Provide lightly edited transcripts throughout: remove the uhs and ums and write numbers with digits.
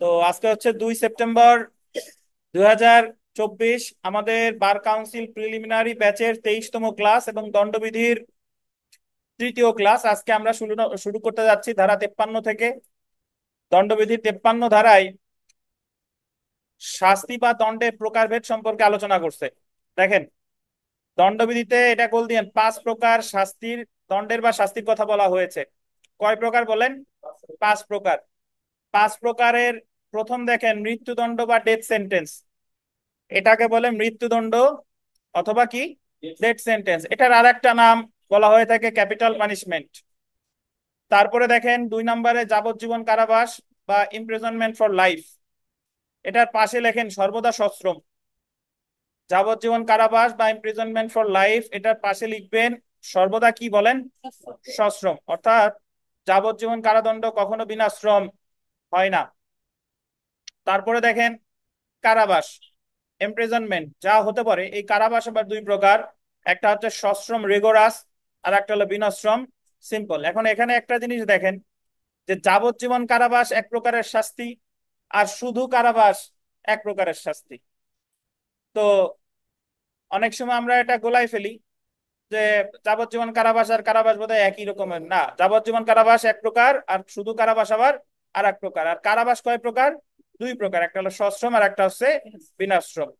তো আজকে হচ্ছে 2 সেপ্টেম্বর 2024। আমাদের বার কাউন্সিল প্রিলিমিনারি ব্যাচের 23তম ক্লাস এবং দণ্ডবিধির তৃতীয় ক্লাস আজকে আমরা শুরু শুরু করতে যাচ্ছি ধারা 53 থেকে। দণ্ডবিধির 53 ধারায় শাস্তি বা দণ্ডের প্রকারভেদ সম্পর্কে আলোচনা করছে। দেখেন, দণ্ডবিধিতে এটা বল দিয়েন 5 প্রকার শাস্তির, দণ্ডের বা শাস্তির কথা বলা হয়েছে। কয় প্রকার বলেন? 5 প্রকার। 5 প্রকারের প্রথম দেখেন মৃত্যুদণ্ড বা ডেথ সেন্টেন্স। এটাকে বলে মৃত্যুদণ্ড অথবা কি ডেথ সেন্টেন্স। এটার আর একটা নাম বলা হয়ে থাকে ক্যাপিটাল পানিশমেন্ট। তারপরে দেখেন 2 নম্বরে যাবজ্জীবন কারাবাস বা ইমপ্রিজনমেন্ট ফর লাইফ। এটার পাশে লেখেন সর্বদা সশ্রম। যাবজ্জীবন কারাবাস বা ইমপ্রিজনমেন্ট ফর লাইফ, এটার পাশে লিখবেন সর্বদা কি বলেন? সশ্রম। অর্থাৎ যাবজ্জীবন কারাদণ্ড কখনো বিনাশ্রম হয় না। তারপরে দেখেন কারাবাস, এমপ্রিজনমেন্ট যা হতে পারে। এই কারাবাস আবার 2 প্রকার, একটা হচ্ছে সশ্রম রিগোরাস, আর একটা হলো বিনাশ্রম সিম্পল। এখন এখানে একটা জিনিস দেখেন যে যাবজ্জীবন কারাবাস এক প্রকারের শাস্তি আর শুধু কারাবাস এক প্রকারের শাস্তি। তো অনেক সময় আমরা এটা গোলাই ফেলি যে যাবজ্জীবন কারাবাস আর কারাবাস বোধহয় একই রকমের। না, যাবজ্জীবন কারাবাস এক প্রকার আর শুধু কারাবাস আবার আর এক প্রকার। আর কারাবাস কয় প্রকার? 2 প্রকার, একটা হলো সশ্রম আর একটা হচ্ছে বিনাশ্রম।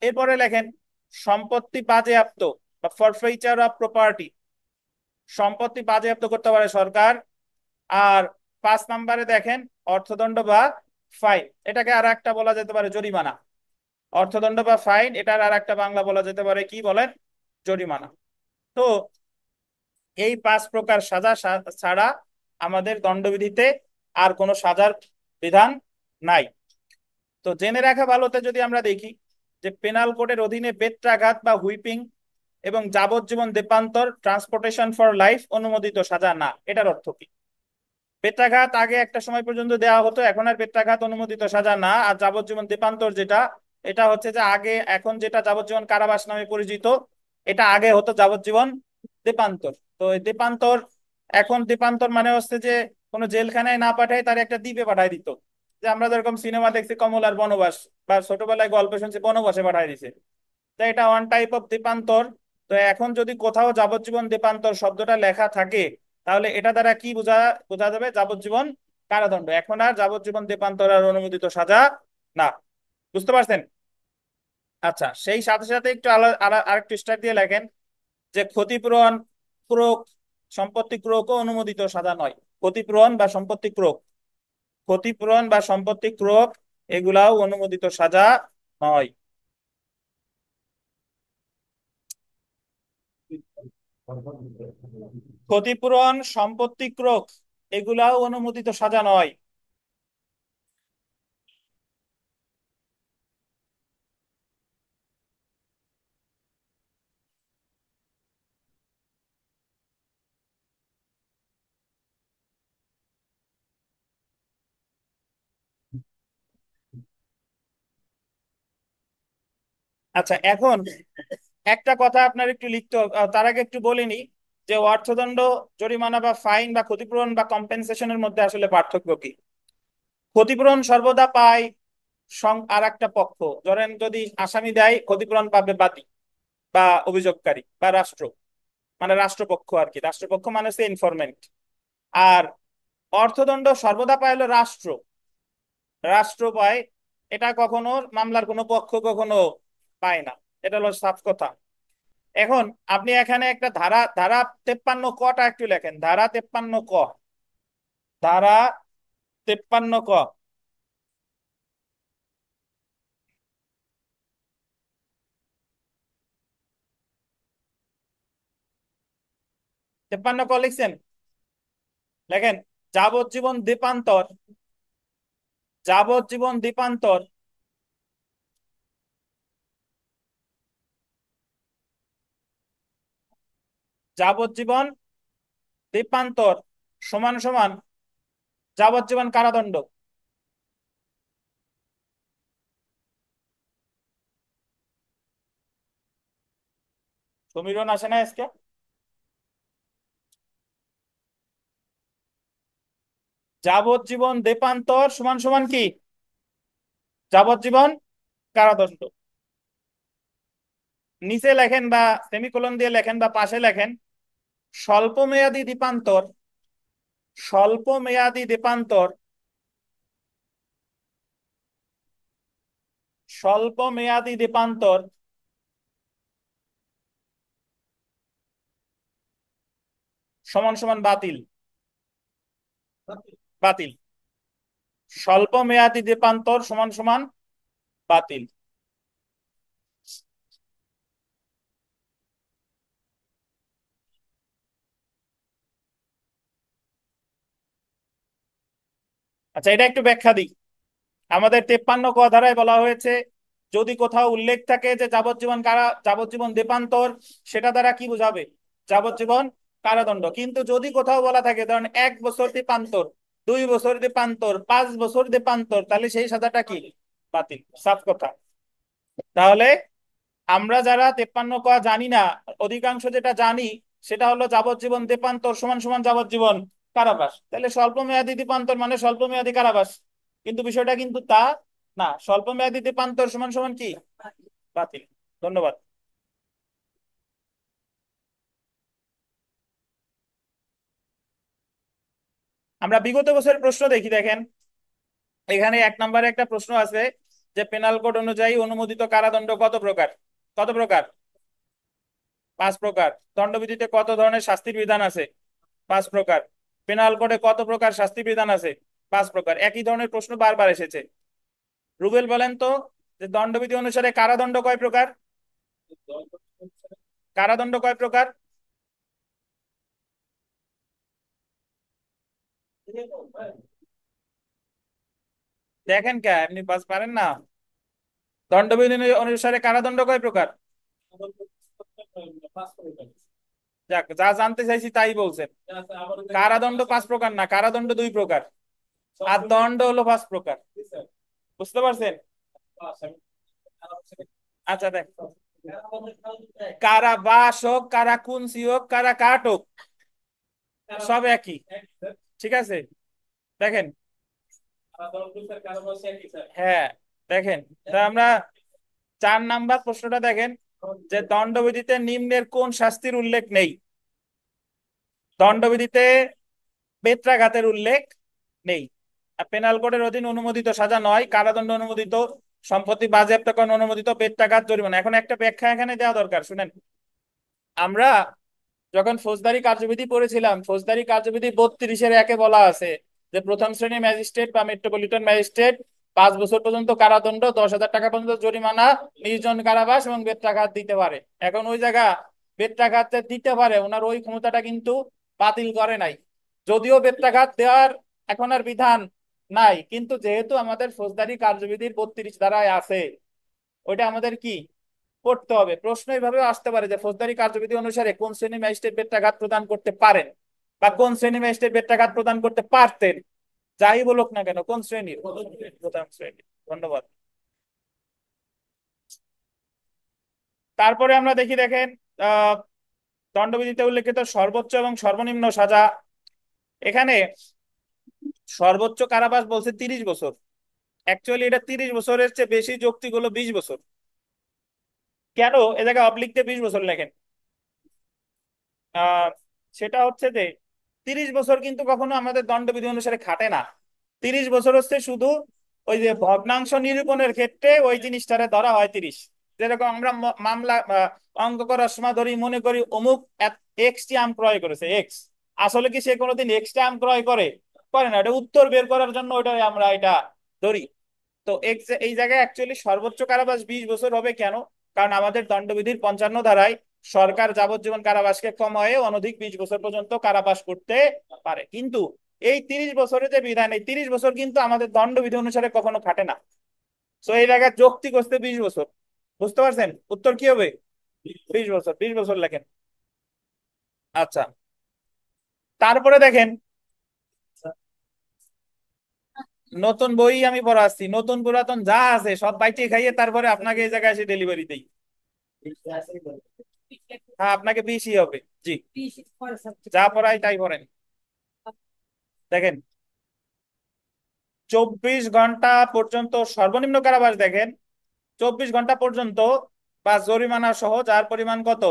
এরপরে লেখেন সম্পত্তি বাজেয়াপ্ত বা ফরফেইচার অফ প্রপার্টি। সম্পত্তি বাজেয়াপ্ত করতে পারে সরকার। আর 5 নম্বরে দেখেন অর্থদণ্ড বা ফাইন। এটাকে আর একটা বলা যেতে পারে জরিমানা। অর্থদণ্ড বা ফাইন, এটার আর একটা বাংলা বলা যেতে পারে কি বলেন? জরিমানা। তো এই 5 প্রকার সাজা ছাড়া আমাদের দণ্ডবিধিতে আর কোনো সাজার বিধান নাই। তো জেনে রাখা ভালোতে যদি আমরা দেখি যে পেনাল কোডের অধীনে বেত্রাঘাত বা হুইপিং এবং যাবজ্জীবন দেপান্তর ট্রান্সপোর্টেশন ফর লাইফ অনুমোদিত সাজা না। এটার অর্থ কি? বেত্রাঘাত আগে একটা সময় পর্যন্ত দেওয়া হতো, এখন আর বেত্রাঘাত অনুমোদিত সাজা না। আর যাবজ্জীবন দেপান্তর যেটা, এটা হচ্ছে যে আগে, এখন যেটা যাবজ্জীবন কারাবাস নামে পরিচিত, এটা আগে হতো যাবজ্জীবন দেপান্তর। তো এই দেপান্তর, এখন দেপান্তর মানে হচ্ছে যে কোনো জেলখানায় না পাঠায় তার একটা দ্বীপে পাঠায় দিত। যে আমরা যেরকম সিনেমা দেখছি কমলার বনবাস, বা ছোটবেলায় গল্প শুনছি বনবাসে পাঠায় দিছে। তো এটা ওয়ান টাইপ অফ দীপান্তর। তো এখন যদি কোথাও যাবজ্জীবন দীপান্তর শব্দটা লেখা থাকে, তাহলে এটা দ্বারা কি বোঝা বোঝা যাবে? যাবজ্জীবন কারাদণ্ড। এখন আর যাবজ্জীবন দীপান্তর আর অনুমোদিত সাজা না। বুঝতে পারছেন? আচ্ছা, সেই সাথে সাথে একটু আরেকটু স্টার দিয়ে লেখেন যে ক্ষতিপূরণ, ক্রোক, সম্পত্তি ক্রোকও অনুমোদিত সাজা নয়। ক্ষতিপূরণ বা সম্পত্তি ক্রোক, ক্ষতিপূরণ বা সম্পত্তি ক্রোক এগুলাও অনুমোদিত সাজা নয়। ক্ষতিপূরণ, সম্পত্তি ক্রোক এগুলাও অনুমোদিত সাজা নয়। আচ্ছা, এখন একটা কথা আপনার একটু লিখতে হবে, তার আগে একটু বলিনি যে অর্থদণ্ড, জরিমানা বা ফাইন বা ক্ষতিপূরণ বা কম্পেনসেশনের মধ্যে আসলে পার্থক্য কি। ক্ষতিপূরণ সর্বদা পায় আর একটা পক্ষ। ধরেন যদি আসামি দেয়, ক্ষতিপূরণ পাবে বাদী বা অভিযোগকারী বা রাষ্ট্র, মানে রাষ্ট্রপক্ষ আর কি। রাষ্ট্রপক্ষ মানে হচ্ছে ইনফরমেন্ট। আর অর্থদণ্ড সর্বদা পায় হলো রাষ্ট্র, রাষ্ট্র পায়। এটা কখনো মামলার কোনো পক্ষ কখনো পায় না। এটা হলো সাফ কথা। এখন আপনি এখানে একটা ধারা, ধারা 53 কটা একটু লেখেন। ধারা 53 ক, ধারা 53 ক। 53 ক লিখছেন? লেখেন যাবজ্জীবন দ্বীপান্তর, যাবজ্জীবন দ্বীপান্তর, যাবজ্জীবন দ্বীপান্তর সমান সমান যাবজ্জীবন কারাদণ্ড। সমীরণ আসে না আজকে? যাবজ্জীবন দেপান্তর সমান সমান কি? যাবজ্জীবন কারাদণ্ড। নিচে লেখেন বা সেমিকোলন দিয়ে লেখেন বা পাশে লেখেন স্বল্প মেয়াদী দ্বীপান্তর, স্বল্প মেয়াদী দ্বীপান্তর, স্বল্প মেয়াদী দ্বীপান্তর সমান সমান বাতিল। বাতিল। স্বল্প মেয়াদী দ্বীপান্তর সমান সমান বাতিল। আচ্ছা, এটা একটু ব্যাখ্যা দিই। আমাদের 53 ক ধারায় বলা হয়েছে যদি কোথাও উল্লেখ থাকে যে যাবজ্জীবন যাবজ্জীবন দ্বীপান্তর, সেটা দ্বারা কি বোঝাবে? যাবজ্জীবন কারাদণ্ড। কিন্তু যদি কোথাও বলা থাকে ধরেন 1 বছর দ্বীপান্তর, 2 বছর দ্বীপান্তর, 5 বছর দ্বীপান্তর, তাহলে সেই সাজাটা কি? বাতিল। সাফ কথা। তাহলে আমরা যারা 53 ক জানি না, অধিকাংশ যেটা জানি সেটা হলো যাবজ্জীবন দ্বীপান্তর সমান সমান যাবজ্জীবন কারাবাস। তাহলে স্বল্প মেয়াদী দ্বীপান্তর মানে স্বল্প মেয়াদী কারাবাস। কিন্তু বিষয়টা কিন্তু তা না। স্বল্প মেয়াদী দ্বীপান্তর সমান সমান কি? বাতিল। ধন্যবাদ। আমরা বিগত বছরের প্রশ্ন দেখি, দেখেন এখানে 1 নম্বরে একটা প্রশ্ন আছে যে পেনাল কোড অনুযায়ী অনুমোদিত কারাদণ্ড কত প্রকার? কত প্রকার? 5 প্রকার। দণ্ডবিধিতে কত ধরনের শাস্তির বিধান আছে? 5 প্রকার। পেনাল কোডে কত প্রকার শাস্তি বিধান আছে? 5 প্রকার। একই ধরনের প্রশ্ন বারবার এসেছে। রুবেল বলেন তো যে দণ্ডবিধি অনুসারে কারাদণ্ড কয় প্রকার? কারাদণ্ড কয় প্রকার? দেখেন কে আপনি বাস পারেন না? দণ্ডবিধি অনুসারে কারাদণ্ড কয় প্রকার? যাক, যা জানতে চাইছি তাই বলছেন। কারাদণ্ড 5 প্রকার না, কারাদণ্ড 2 প্রকার। আর দণ্ড হলো 5 প্রকার। বুঝতে পারছেন? আচ্ছা দেখ, কারাবাস হোক, কারাকুনসি হোক, কারাকাট হোক, সব একই। ঠিক আছে। দেখেন। হ্যাঁ। দেখেন, তা আমরা 4 নাম্বার প্রশ্নটা দেখেন যে দণ্ডবিধিতে নিম্নের কোন শাস্তির উল্লেখ নেই? দণ্ডবিধিতে বেত্রাঘাতের উল্লেখ নেই। আর পেনাল কোডের অধীন অনুমোদিত সাজা নয়, কারাদণ্ড অনুমোদিত, সম্পত্তি বাজেয়াপ্তকরণ অনুমোদিত, বেত্রাঘাত জরিমানা। এখন একটা ব্যাখ্যা এখানে দেওয়া দরকার, শুনেন। আমরা যখন ফৌজদারি কার্যবিধি পড়েছিলাম, ফৌজদারি কার্যবিধি 32-এর 1-এ বলা আছে যে প্রথম শ্রেণী ম্যাজিস্ট্রেট বা মেট্রোপলিটন ম্যাজিস্ট্রেট 5 বছর পর্যন্ত কারাদণ্ড, 10,000 টাকা পর্যন্ত জরিমানা, নির্জন কারাবাস এবং বেত্রাঘাত দিতে পারে। এখন ওই জায়গা বেত্রাঘাত যে দিতে পারে, ওনার ওই ক্ষমতাটা কিন্তু বাতিল করে নাই। যদিও বেত্রাঘাত দেওয়ার এখন আর বিধান নাই, কিন্তু যেহেতু আমাদের ফৌজদারি কার্যবিধির 32 ধারায় আছে, ওইটা আমাদের কি করতে হবে। প্রশ্ন এইভাবে আসতে পারে যে ফৌজদারি কার্যবিধি অনুসারে কোন শ্রেণী ম্যাজিস্ট্রেট বেত্রাঘাত প্রদান করতে পারেন, বা কোন শ্রেণী ম্যাজিস্ট্রেট বেত্রাঘাত প্রদান করতে পারতেন। যাই বলুক না কেন, কোন শ্রেণীর? প্রথম শ্রেণী। ধন্যবাদ। তারপরে আমরা দেখি, দেখেন আহ দণ্ডবিধিতে উল্লেখিত সর্বোচ্চ এবং সর্বনিম্ন সাজা। এখানে সর্বোচ্চ কারাবাস বলছে 30 বছর। অ্যাকচুয়ালি এটা 30 বছরের চেয়ে বেশি, যৌক্তিক হলো 20 বছর। কেন এ জায়গায় অবলিক দিয়ে 20 বছর লেখেন? আহ সেটা হচ্ছে যে 30 বছর কিন্তু কখনো আমাদের দণ্ডবিধি অনুসারে খাটে না। 30 বছর হচ্ছে শুধু ওই যে ভগ্নাংশ নিরূপণের ক্ষেত্রে ওই জিনিসটারে ধরা হয় 30। যেরকম আমরা মামলা অঙ্ক করার সময় ধরি, মনে করি অমুক এক্স টি আম ক্রয় করেছে, এক্স। আসলে কি সে কোনোদিন এক্স টি আম ক্রয় করে? করে না। এটা উত্তর বের করার জন্য ওইটাই আমরা এটা ধরি। তো এই জায়গায় অ্যাকচুয়ালি সর্বোচ্চ কারাবাস 20 বছর হবে কেন? কারণ আমাদের দণ্ডবিধির 55 ধারায় সরকার যাবজ্জীবন কারাবাসকে কমায়ে অনধিক 20 বছর পর্যন্ত কারাবাস করতে পারে। কিন্তু এই 30 বছরের যে বিধান, এই 30 বছর কিন্তু আমাদের দণ্ডবিধি অনুসারে কখনো খাটে না। তো এই জায়গায় যৌক্তিক হচ্ছে 20 বছর। বুঝতে পারছেন? উত্তর কি হবে? 20 বছর। 20 বছর লেখেন। আচ্ছা, তারপরে দেখেন নতুন বই আমি পড়াচ্ছি, নতুন পুরাতন যা আছে সব বাইটে খাইয়ে তারপরে আপনাকে এই জায়গায় এসে ডেলিভারি দেই। হ্যাঁ, আপনাকে বেশি হবে। জি, যা পড়াই তাই পড়েন। দেখেন, 24 ঘন্টা পর্যন্ত সর্বনিম্ন কারাবাস দেখেন, 24 ঘন্টা পর্যন্ত বা জরিমানা সহ, যার পরিমাণ কত,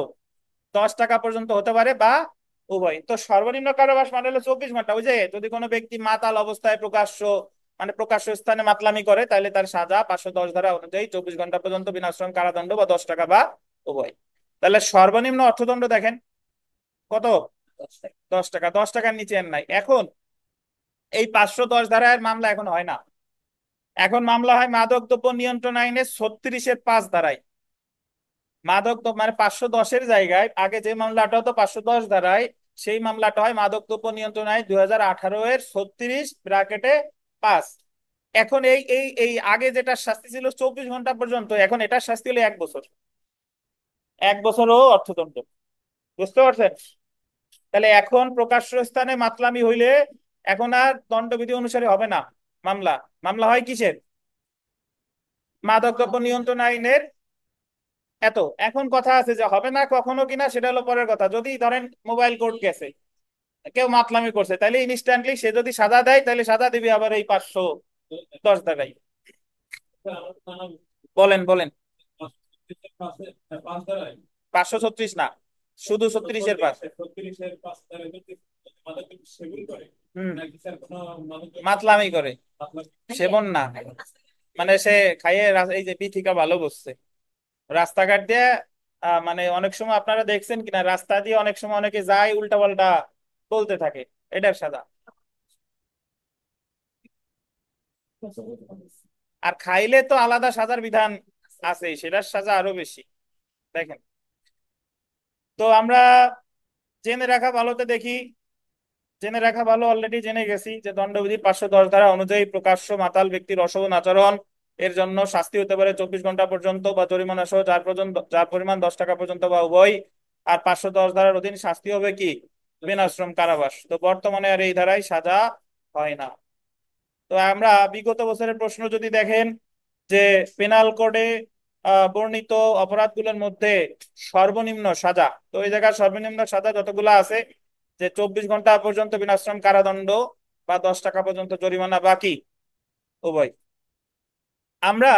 10 টাকা পর্যন্ত হতে পারে বা উভয়। তো সর্বনিম্ন কারাবাস মানে হলো 24 ঘন্টা। ওই যে যদি কোনো ব্যক্তি মাতাল অবস্থায় প্রকাশ্য স্থানে মাতলামি করে, তাহলে তার সাজা 510 ধারা অনুযায়ী 24 ঘন্টা পর্যন্ত বিনাশ্রম কারাদণ্ড বা 10 টাকা বা উভয়। তাহলে সর্বনিম্ন অর্থদণ্ড দেখেন কত, 10 টাকা। 10 টাকার নিচে আর নাই। এখন এই 510 ধারার মামলা এখন হয় না, এখন মামলা হয় মাদক দ্রব্য নিয়ন্ত্রণ আইনের 36-এর 5 ধারায়। মানে 510-এর জায়গায় আগে যে মামলাটা হতো 510 ধারায়, সেই মামলাটা হয় মাদক দ্রব্য নিয়ন্ত্রণ আইন 2018-এর 36 ব্র্যাকেটে 5। এখন এই এই এই আগে যেটা শাস্তি ছিল 24 ঘন্টা পর্যন্ত, এখন এটার শাস্তি হলো 1 বছর। 1 বছরও অর্থদণ্ড। বুঝতে পারছেন? তাহলে এখন প্রকাশ্য স্থানে মাতলামি হইলে এখন আর দণ্ডবিধি অনুসারে হবে না মামলা। মামলা হয় কিসের, মাদক দ্রব্য নিয়ন্ত্রণ আইনের এত। এখন কথা আছে যে হবে না কখনো কিনা, সেটা হলো পরের কথা। যদি ধরেন মোবাইল কোর্ট গেছে, কেউ মাতলামি করছে, তাহলে ইনস্ট্যান্টলি সে যদি সাজা দেয়, তাহলে সাজা দিবে আবার এই 510 টাকাই। বলেন বলেন। 536 না, শুধু 36-এর 5। হম, মাতলামি করে, সেবন না, মানে সে খাইয়ে এই যে পিথিকা ভালো বসছে রাস্তাঘাট দিয়ে। মানে অনেক সময় আপনারা দেখছেন কিনা, রাস্তা দিয়ে অনেক সময় অনেকে যায় উল্টা পাল্টা বলতে থাকে, এটার সাজা। আর খাইলে তো আলাদা সাজার বিধান আছে, সেটার সাজা আরো বেশি। দেখেন, তো আমরা জেনে রাখা ভালোতে দেখি, জেনে রাখা ভালো, অলরেডি জেনে গেছি যে দণ্ডবিধির 510 ধারা অনুযায়ী প্রকাশ্য মাতাল ব্যক্তির অশোভন আচরণ এর জন্য শাস্তি হতে পারে 24 ঘন্টা পর্যন্ত বা জরিমানা সহ, যার পরিমাণ 10 টাকা পর্যন্ত বা উভয়। আর 510 ধারার অধীন শাস্তি হবে কি, বিনাশ্রম কারাবাস। তো বর্তমানে আর এই ধারায় সাজা হয় না। তো আমরা বিগত বছরের প্রশ্ন যদি দেখেন, যে পেনাল কোডে বর্ণিত অপরাধগুলোর মধ্যে সর্বনিম্ন সাজা, তো এই জায়গায় সর্বনিম্ন সাজা যতগুলো আছে, যে 24 ঘন্টা পর্যন্ত বিনাশ্রম কারাদণ্ড বা 10 টাকা পর্যন্ত জরিমানা বাকি উভয়। আমরা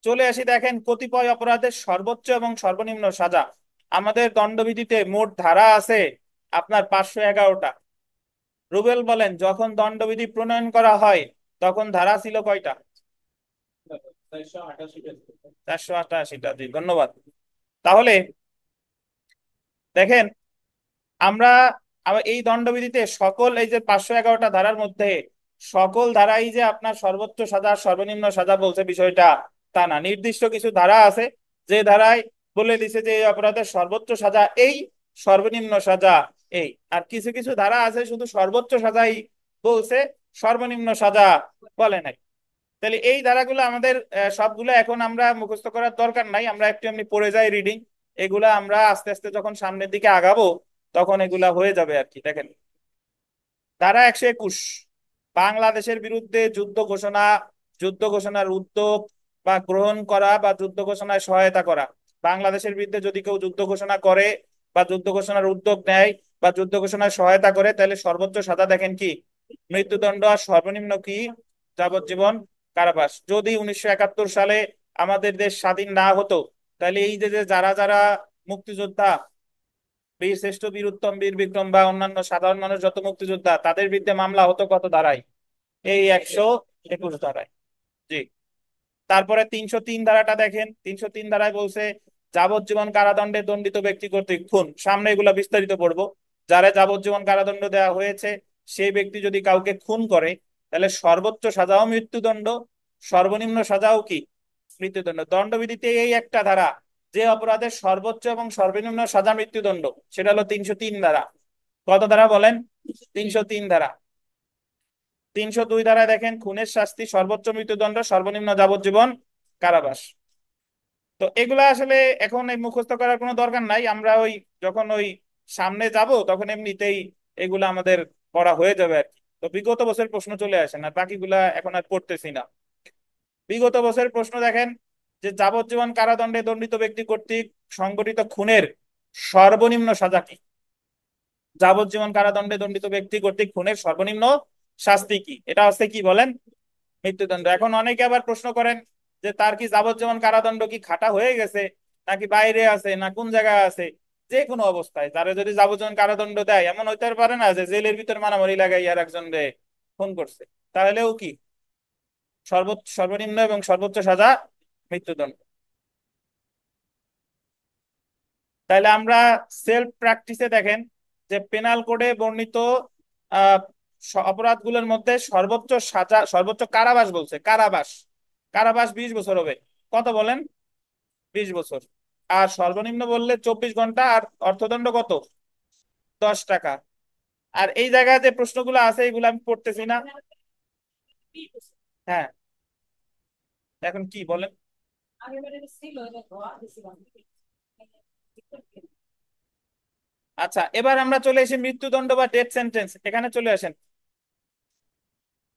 চলে আসি, দেখেন কতিপয় অপরাধের সর্বোচ্চ এবং সর্বনিম্ন সাজা। আমাদের দণ্ডবিধিতে মোট ধারা আছে আপনার 511টা। রুবেল বলেন, যখন দণ্ডবিধি প্রণয়ন করা হয় তখন ধারা ছিল কয়টা? 488টা। জি, ধন্যবাদ। তাহলে দেখেন, আমরা এই দণ্ডবিধিতে সকল এই যে 511টা ধারার মধ্যে সকল ধারাই যে আপনার সর্বোচ্চ সাজা সর্বনিম্ন সাজা বলছে বিষয়টা তা না। নির্দিষ্ট কিছু ধারা আছে যে ধারায় বলে দিছে যে এই অপরাধের সর্বোচ্চ সাজা এই, সর্বনিম্ন সাজা এই। আর কিছু কিছু ধারা আছে শুধু সর্বোচ্চ সাজাই বলছে, সর্বনিম্ন সাজা বলে নাই। তাহলে এই ধারাগুলো আমাদের সবগুলো এখন আমরা মুখস্থ করার দরকার নাই, আমরা একটু এমনি পড়ে যাই রিডিং। এগুলা আমরা আস্তে আস্তে যখন সামনের দিকে আগাবো তখন এগুলা হয়ে যাবে আর কি। দেখেন, ধারা 121, বাংলাদেশের বিরুদ্ধে যুদ্ধ ঘোষণার উদ্যোগ বা গ্রহণ করা বা যুদ্ধ ঘোষণায় সহায়তা করা। বাংলাদেশের বিরুদ্ধে যদি কেউ যুদ্ধ ঘোষণা করে বা যুদ্ধ ঘোষণার উদ্যোগ নেয় বা যুদ্ধ ঘোষণায় সহায়তা করে, তাহলে সর্বোচ্চ সাজা দেখেন কি, মৃত্যুদণ্ড। আর সর্বনিম্ন কি, যাবজ্জীবন কারাবাস। যদি 1971 সালে আমাদের দেশ স্বাধীন না হতো, তাহলে এই যে যে যারা যারা মুক্তিযোদ্ধা, বীর শ্রেষ্ঠ, বীর উত্তম, বীর বিক্রম বা অন্যান্য সাধারণ মানুষ যত মুক্তিযোদ্ধা, তাদের বিরুদ্ধে মামলা হতো কত ধারায়, এই 121 ধারায়। জি। তারপরে 303 ধারাটা দেখেন, 303 ধারায় বলছে যাবজ্জীবন কারাদণ্ডে দণ্ডিত ব্যক্তি কর্তৃক খুন। সামনে এগুলা বিস্তারিত পড়বো। যারা যাবজ্জীবন কারাদণ্ড দেওয়া হয়েছে সেই ব্যক্তি যদি কাউকে খুন করে, তাহলে সর্বোচ্চ সাজাও মৃত্যুদণ্ড, সর্বনিম্ন সাজাও কি, মৃত্যুদণ্ড। দণ্ডবিধিতে এই একটা ধারা যে অপরাধের সর্বোচ্চ এবং সর্বনিম্ন সাজা মৃত্যুদণ্ড, সেটা হলো 303 ধারা। কত ধারা বলেন? 303 ধারা। 302 ধারায় দেখেন, খুনের শাস্তি সর্বোচ্চ মৃত্যুদণ্ড, সর্বনিম্ন যাবজ্জীবন কারাবাস। তো এগুলা আসলে এখন এই মুখস্থ করার কোনো দরকার নাই, আমরা ওই যখন ওই সামনে যাব তখন এমনিতেই এগুলা আমাদের পড়া হয়ে যাবে আর কি। তো বিগত বছর প্রশ্ন চলে আসে না, বাকিগুলা এখন আর পড়তেছি না। বিগত বছরের প্রশ্ন দেখেন, যে যাবজ্জীবন কারাদণ্ডে দণ্ডিত ব্যক্তি কর্তৃক সংগঠিত খুনের সর্বনিম্ন সাজা কি? যাবজ্জীবন কারাদণ্ডে দণ্ডিত ব্যক্তি কর্তৃক খুনের সর্বনিম্ন শাস্তি কি? এটা হচ্ছে কি বলেন? মৃত্যুদণ্ড। এখন অনেকে আবার প্রশ্ন করেন যে তার কি যাবজ্জীবন কারাদণ্ড কি খাটা হয়ে গেছে, নাকি বাইরে আছে, না কোন জায়গায় আছে। যে কোনো অবস্থায় তারা যদি যাবজ্জীবন কারাদণ্ড দেয়, এমন হইতে পারে না যে জেলের ভিতর মারামারি লাগাই আর একজন রে খুন করছে, তাহলেও কি সর্বোচ্চ সর্বনিম্ন এবং সর্বোচ্চ সাজা মৃত্যুদণ্ড। তাহলে আমরা সেলফ প্র্যাকটিসে দেখেন যে পেনাল কোডে বর্ণিত আহ অপরাধগুলোর মধ্যে সর্বোচ্চ সাজা, সর্বোচ্চ কারাবাস বলছে, কারাবাস, কারাবাস 20 বছর হবে। কত বলেন? 20 বছর। আর সর্বনিম্ন বললে 24 ঘন্টা, আর অর্থদণ্ড কত? 10 টাকা। আর এই জায়গায় যে প্রশ্নগুলো আছে এগুলো আমি পড়তেছি না। হ্যাঁ, এখন কি বলেন? আচ্ছা, এবার আমরা চলে এসে মৃত্যুদণ্ড বা ডেথ সেন্টেন্স, এখানে চলে আসেন।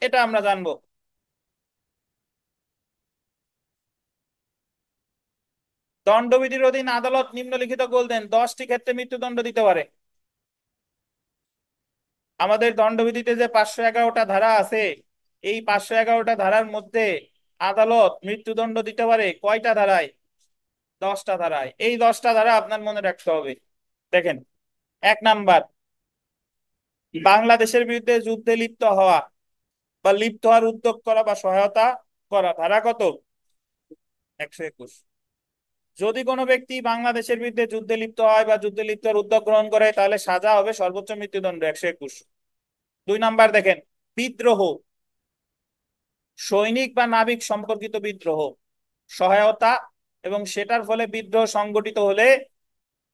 এটা আমরা জানবো। দণ্ডবিধির অধীন আদালত নিম্নলিখিত গোল দেন 10টি ক্ষেত্রে মৃত্যুদণ্ড দিতে পারে। আমাদের দণ্ডবিধিতে যে 511টা ধারা আছে, এই 511টা ধারার মধ্যে আদালত মৃত্যুদণ্ড দিতে পারে কয়টা ধারায়? 10টা ধারায়। এই 10টা ধারা আপনার মনে রাখতে হবে। দেখেন, 1 নাম্বার, বাংলাদেশের বিরুদ্ধে যুদ্ধে লিপ্ত হওয়া বা লিপ্ত হওয়ার উদ্যোগ করা বা সহায়তা করা, ধারা কত? 121। যদি কোনো ব্যক্তি বাংলাদেশের বিরুদ্ধে যুদ্ধে লিপ্ত হয় বা যুদ্ধে লিপ্ত হওয়ার উদ্যোগ গ্রহণ করে, তাহলে সাজা হবে সর্বোচ্চ মৃত্যুদণ্ড, 121। 2 নাম্বার দেখেন, বিদ্রোহ, সৈনিক বা নাবিক সম্পর্কিত বিদ্রোহ, সহায়তা এবং সেটার ফলে বিদ্রোহ সংগঠিত হলে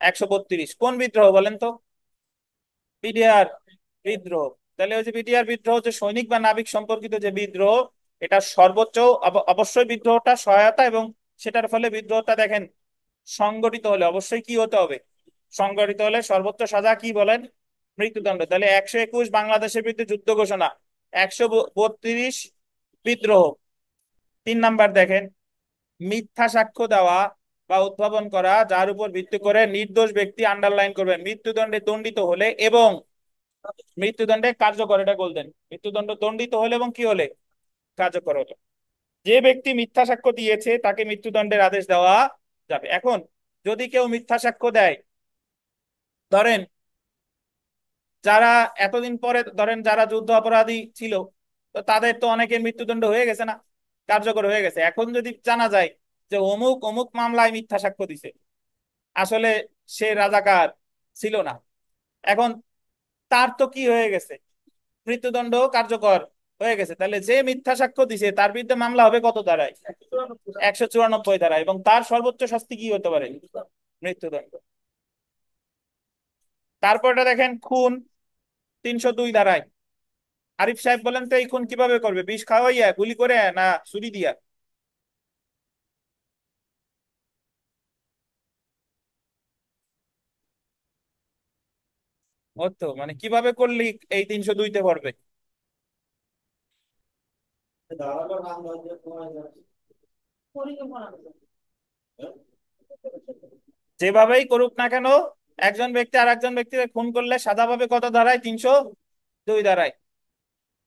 132। কোন বিদ্রোহ বলেন তো? বিডিআর বিদ্রোহ। তাহলে ওই যে বিডিআর বিদ্রোহ, যে সৈনিক বা নাবিক সম্পর্কিত যে বিদ্রোহ, এটা সর্বোচ্চ অবশ্যই বিদ্রোহটা সহায়তা এবং সেটার ফলে বিদ্রোহটা দেখেন সংগঠিত হলে অবশ্যই কি হতে হবে? সংগঠিত হলে সর্বোচ্চ সাজা কি বলেন? মৃত্যুদণ্ড। তাহলে 121 বাংলাদেশের বিরুদ্ধে যুদ্ধ ঘোষণা, 132 বিদ্রোহ। 3 নাম্বার দেখেন, মিথ্যা সাক্ষ্য দেওয়া বা উদ্ভাবন করা যার উপর ভিত্তি করে নির্দোষ ব্যক্তি, আন্ডারলাইন করবেন, মৃত্যুদণ্ডে দণ্ডিত হলে এবং মৃত্যুদণ্ডে কার্যকর, এটা বলতেন, মৃত্যুদণ্ড দণ্ডিত হলে এবং কি হলে? কার্যকর হলে। যে ব্যক্তি মিথ্যা সাক্ষ্য দিয়েছে তাকে মৃত্যুদণ্ডের আদেশ দেওয়া যাবে। এখন যদি কেউ মিথ্যা সাক্ষ্য দেয়, ধরেন যারা এতদিন পরে, ধরেন যারা যুদ্ধ অপরাধী ছিল, তো তাদের তো অনেকের মৃত্যুদণ্ড হয়ে গেছে না, কার্যকর হয়ে গেছে। এখন যদি জানা যায় যে অমুক অমুক মামলায় মিথ্যা সাক্ষ্য দিছে, আসলে সে রাজাকার ছিল না, এখন তার তো কি হয়ে গেছে? মৃত্যুদণ্ড কার্যকর হয়ে গেছে। তাহলে যে মিথ্যা সাক্ষ্য দিছে তার বিরুদ্ধে মামলা হবে কত ধারায়? 194 ধারায়, এবং তার সর্বোচ্চ শাস্তি কি হতে পারে? মৃত্যুদণ্ড। তারপরটা দেখেন, খুন, 302 ধারায়। আরিফ সাহেব বলেন তো এই খুন কিভাবে করবে? বিষ খাওয়াইয়া, গুলি করে, না ছুরি দিয়া? ও তো মানে কিভাবে করলি এই 302-তে পড়বে? যেভাবেই করুক না কেন, একজন ব্যক্তি আর একজন ব্যক্তিকে খুন করলে সাজা পাবে কত ধারায়? 302 ধারায়।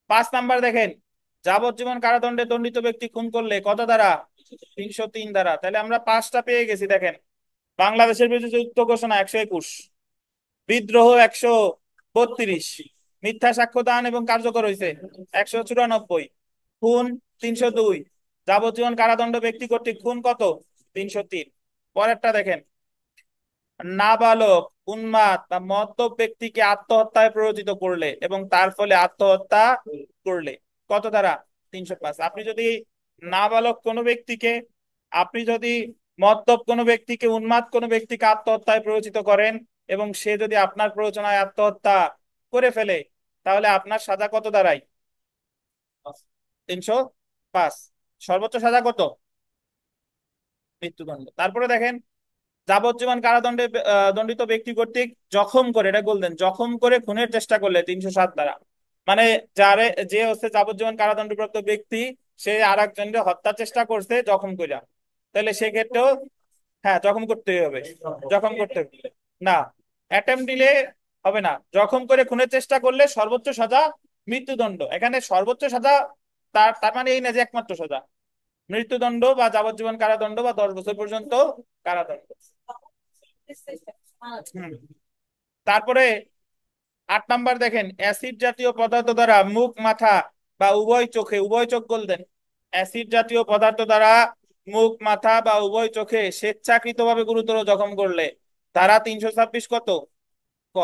5 নাম্বার দেখেন, যাবজ্জীবন কারাদণ্ডে দণ্ডিত ব্যক্তি খুন করলে কত ধারা? 303 ধারা। তাহলে আমরা 5টা পেয়ে গেছি। দেখেন, বাংলাদেশের বিরুদ্ধে যুদ্ধ ঘোষণা 121, বিদ্রোহ 132, মিথ্যা সাক্ষ্য দান এবং কার্যকর হয়েছে 194, খুন 302, যাবজ্জীবন কারাদণ্ড ব্যক্তি কর্তৃক খুন কত? 303। পরেরটা দেখেন, নাবালক, উন্মাদ বা মদ্যপ ব্যক্তিকে আত্মহত্যায় প্ররোচিত করলে এবং তার ফলে আত্মহত্যা করলে কত ধারা? 305। আপনি যদি নাবালক কোনো ব্যক্তিকে, আপনি যদি মদ্যপ কোনো ব্যক্তিকে, উন্মাদ কোনো ব্যক্তিকে আত্মহত্যায় প্ররোচিত করেন এবং সে যদি আপনার প্ররোচনায় আত্মহত্যা করে ফেলে, তাহলে আপনার সাজা কত দাঁড়ায়? 305। সর্বোচ্চ সাজা কত? মৃত্যুদণ্ড। তারপরে দেখেন, যাবজ্জীবন কারাদণ্ডে দণ্ডিত ব্যক্তি কর্তৃক জখম করে, এটা বলতেন, জখম করে খুনের চেষ্টা করলে 307 ধারা। মানে যারে, যে হচ্ছে যাবজ্জীবন কারাদণ্ডপ্রাপ্ত ব্যক্তি, সে আর একজনকে হত্যার চেষ্টা করছে জখম কইরা, তাহলে সেক্ষেত্রেও, হ্যাঁ জখম করতেই হবে, জখম করতে হবে। না, অ্যাটেম্প দিলে হবে না, জখম করে খুনের চেষ্টা করলে সর্বোচ্চ সাজা মৃত্যুদণ্ড। এখানে সর্বোচ্চ সাজা তার তার মানে এই না যে একমাত্র সাজা, মৃত্যুদণ্ড বা যাবজ্জীবন কারাদণ্ড বা 10 বছর পর্যন্ত কারাদণ্ড। হুম। তারপরে 8 নাম্বার দেখেন, অ্যাসিড জাতীয় পদার্থ দ্বারা মুখ, মাথা বা উভয় চোখে, উভয় চোখ বলতেন, অ্যাসিড জাতীয় পদার্থ দ্বারা মুখ, মাথা বা উভয় চোখে স্বেচ্ছাকৃতভাবে গুরুতর জখম করলে ধারা 326 কত? ক।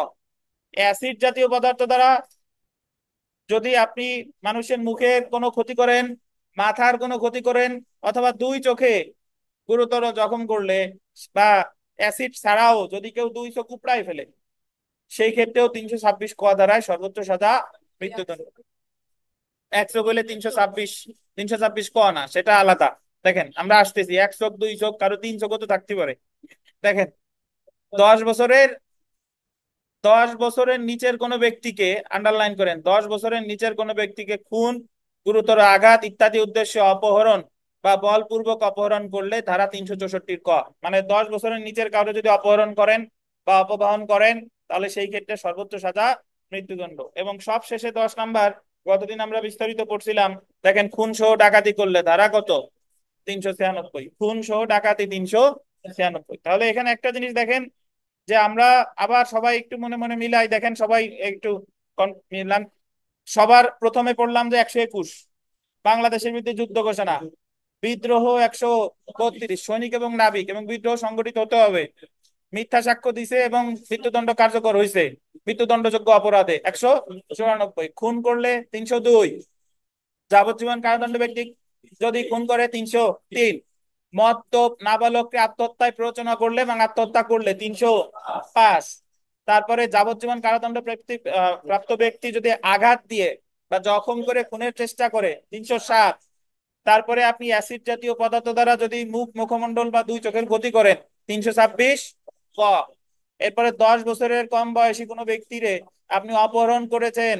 অ্যাসিড জাতীয় পদার্থ দ্বারা যদি আপনি মানুষের মুখের কোনো ক্ষতি করেন, মাথার কোনো ক্ষতি করেন, অথবা দুই চোখে গুরুতর জখম করলে, বা অ্যাসিড ছাড়াও যদি কেউ দুই চোখ উপড়ায় ফেলে, সেই ক্ষেত্রেও 326 ক ধারায় সর্বোচ্চ সাজা মৃত্যুদণ্ড। 100 বলে 326, 326 ক না, সেটা আলাদা। দেখেন আমরা আসতেছি, এক চোখ দুই চোখ কারো তিন চোখও তো থাকতে পারে। দেখেন, 10 বছরের 10 বছরের নিচের কোনো ব্যক্তিকে, আন্ডারলাইন করেন, 10 বছরের নিচের কোনো ব্যক্তিকে খুন, গুরুতর আঘাত ইত্যাদি উদ্দেশ্যে অপহরণ বা বলপূর্বক অপহরণ করলে ধারা 364 ক। মানে 10 বছরের নিচের কাউকে যদি অপহরণ করেন বা অপহরণ করেন, তাহলে সেই ক্ষেত্রে সর্বোচ্চ সাজা মৃত্যুদণ্ড। এবং সব শেষে 10 নাম্বার, গতদিন আমরা বিস্তারিত পড়ছিলাম, দেখেন খুন সহ ডাকাতি করলে ধারা কত? 396। খুন সহ ডাকাতি 396। তাহলে এখানে একটা জিনিস দেখেন, যে আমরা আবার সবাই একটু মনে মনে মিলাই দেখেন, সবাই একটু মিলান। সবার প্রথমে পড়লাম যে 121, বাংলাদেশের বিরুদ্ধে যুদ্ধ ঘোষণা, বিদ্রোহ 132, সৈনিক এবং নাবিক, এবং বিদ্রোহ সংগঠিত হতে হবে, মিথ্যা সাক্ষ্য দিছে এবং মৃত্যুদণ্ড কার্যকর হয়েছে মৃত্যুদণ্ডযোগ্য অপরাধে 194, খুন করলে 302, যাবজ্জীবন কারাদণ্ড ব্যক্তি যদি খুন করে 303, মদ্যপ নাবালককে আত্মহত্যায় প্ররোচনা করলে এবং আত্মহত্যা করলে 305। তারপরে যাবজ্জীবন কারাদণ্ড প্রাপ্ত ব্যক্তি যদি আঘাত দিয়ে বা জখম করে খুনের চেষ্টা করে 307। তারপরে আপনি অ্যাসিড জাতীয় পদার্থ দ্বারা যদি মুখ, মুখমণ্ডল বা দুই চোখের ক্ষতি করেন 326 ক। এরপরে 10 বছরের কম বয়সী কোনো ব্যক্তিরে আপনি অপহরণ করেছেন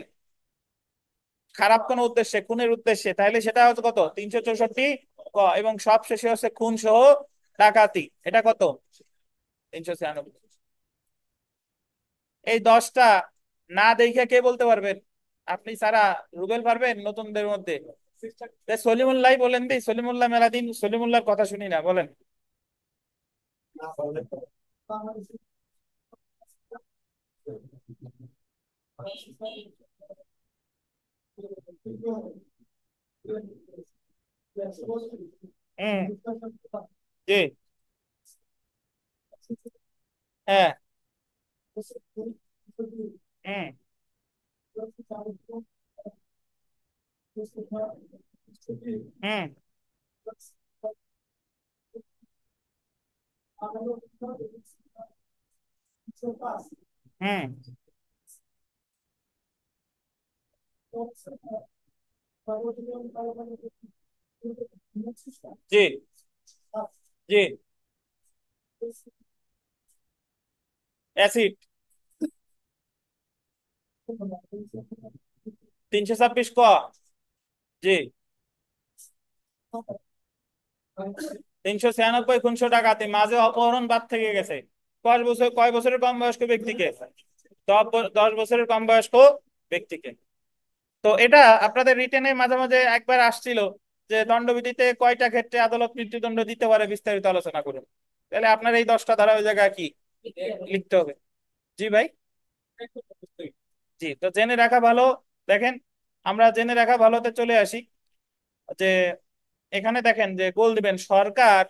খারাপ কোনো উদ্দেশ্যে, খুনের উদ্দেশ্যে, তাহলে সেটা হচ্ছে কত? 364 ক। এবং সব শেষে হচ্ছে খুন সহ ডাকাতি, এটা কত? 396। এই 10টা না দেখে কে বলতে পারবেন? আপনি সারা রুবেল পারবেন নতুনদের মধ্যে? সলিমুল্লাহ বলেন দিই, সলিমুল্লাহ মেলাদিন সলিমুল্লাহর কথা শুনি না, বলেন। হুম। জি। হ্যাঁ। হুম। হুম। হুম। জি। জি। অ্যাসিড 326 ক। জি। 396 খুনশো ডাকাতি, মাঝে অপহরণ বাদ থেকে গেছে। কয় বছরের কম বয়স্ক ব্যক্তিকে? 10 বছরের কম বয়স্ক ব্যক্তিকে। তো এটা আপনাদের রিটেনে মাঝে মাঝে একবার আসছিল, যে দণ্ডবিধিতে কয়টা ক্ষেত্রে আদালত মৃত্যুদণ্ড দিতে পারে, বিস্তারিত আলোচনা করুন। তাহলে আপনার এই 10টা ধারা ওই জায়গায় কি লিখতে হবে? জি ভাই। জি, তো জেনে রাখা ভালো। দেখেন, আমরা জেনে রাখা ভালোতে চলে আসি, যে এখানে দেখেন যে গোল দিবেন সরকার,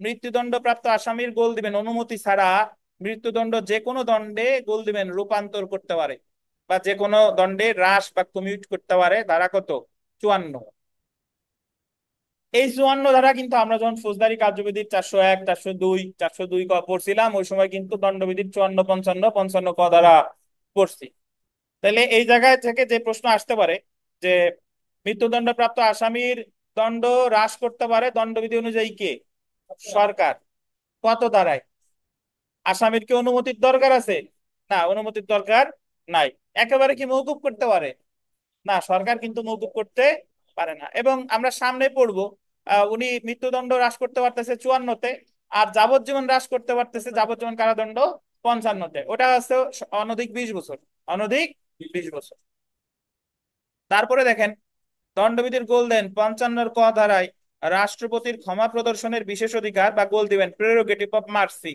মৃত্যুদণ্ড প্রাপ্ত আসামির গোল দিবেন অনুমতি ছাড়া মৃত্যুদণ্ড যে কোনো দণ্ডে গোল দিবেন রূপান্তর করতে পারে, বা যে কোনো দণ্ডে হ্রাস বা কমিউট করতে পারে, ধারা কত? 54। এই 54 ধারা কিন্তু আমরা যখন ফৌজদারি কার্যবিধির 401, 402, 402 ক পড়ছিলাম, ওই সময় কিন্তু দণ্ডবিধির 54, 55, 55 ক ধারা পড়ছি। তাহলে এই জায়গায় থেকে যে প্রশ্ন আসতে পারে, যে মৃত্যুদণ্ড প্রাপ্ত আসামির দণ্ড হ্রাস করতে পারে দণ্ডবিধি অনুযায়ী কে? সরকার। কত ধারায়? আসামির কি অনুমতির দরকার আছে? না, অনুমতির দরকার নাই। একেবারে কি মওকুফ করতে পারে? না, সরকার কিন্তু মওকুফ করতে পারে না। এবং আমরা সামনে পড়বো, উনি মৃত্যুদণ্ড হ্রাস করতে পারতেছে 54-তে, আর যাবজ্জীবন হ্রাস করতে পারতেছে, যাবজ্জীবন কারাদণ্ড 55-তে। ওটা হচ্ছে অনধিক 20 বছর, অনধিক 20 বছর। তারপরে দেখেন, দণ্ডবিধির গোল দেন 55 ক ধারায় রাষ্ট্রপতির ক্ষমা প্রদর্শনের বিশেষ অধিকার বা গোল দিবেন প্রেরোগেটিভ অফ মার্সি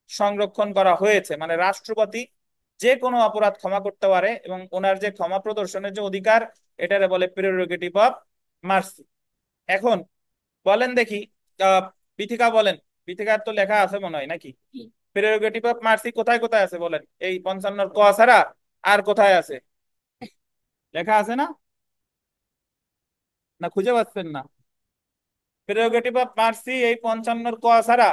সংরক্ষণ করা হয়েছে, মানে রাষ্ট্রপতি যে কোনো অপরাধ ক্ষমা করতে পারে এবং ওনার যে ক্ষমা প্রদর্শনের যে অধিকার এটারে বলে প্রেরোগেটিভ অফ মার্সি। এখন বলেন দেখি, আহ বিথিকা বলেন, বিথিকার তো লেখা আছে মনে হয় নাকি? প্রেরোগেটিভ অফ মার্সি কোথায় কোথায় আছে বলেন, এই 55 ক ছাড়া আর কোথায় আছে? লেখা আছে না? না খুঁজে পাচ্ছেন না? প্রেরোগেটিভ অফ মার্সি এই 55 ক ছাড়া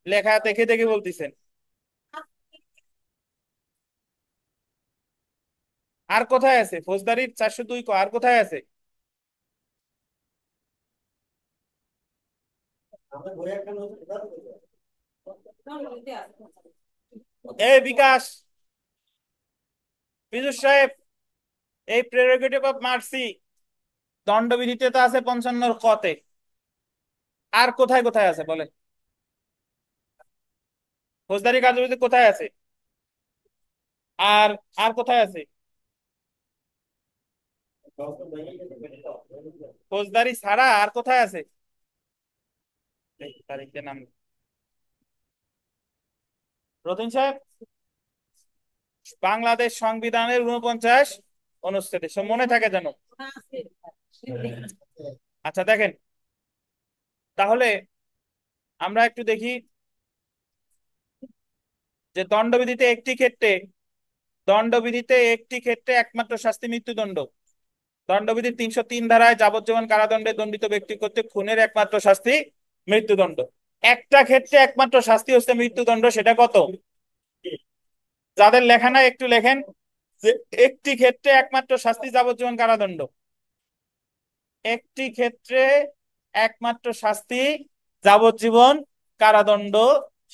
লেখা দেখে দেখে বলতেছেন। আর কোথায় আছে? ফৌজদারির 402 ক আর কোথায় আছে? এই বিকাশ, পীযুষ সাহেব, এই প্রেরোগেটিভ অফ মার্সি দণ্ডবিধিতে তো আছে 55 কতে, আর কোথায় কোথায় আছে বলেন? ফৌজদারি কার্যবিধি কোথায় আছে? আর আর কোথায় আছে? ফৌজদারি ছাড়া আর কোথায় আছে? এই তারিখের নাম রতন সাহেব, বাংলাদেশ সংবিধানের 49 অনুচ্ছেদে সব মনে থাকে যেন। আচ্ছা দেখেন, তাহলে আমরা একটু দেখি যে দণ্ডবিধিতে একটি ক্ষেত্রে একমাত্র শাস্তি মৃত্যুদণ্ড। দণ্ডবিধির 303 ধারায় যাবজ্জীবন কারাদণ্ডে দণ্ডিত ব্যক্তি কর্তৃক খুনের একমাত্র শাস্তি মৃত্যুদণ্ড। একটা ক্ষেত্রে একমাত্র শাস্তি হচ্ছে মৃত্যুদণ্ড, সেটা কত? যাদের লেখা নাই একটু লেখেন যে একটি ক্ষেত্রে একমাত্র শাস্তি যাবজ্জীবন কারাদণ্ড। একটি ক্ষেত্রে একমাত্র শাস্তি যাবজ্জীবন কারাদণ্ড,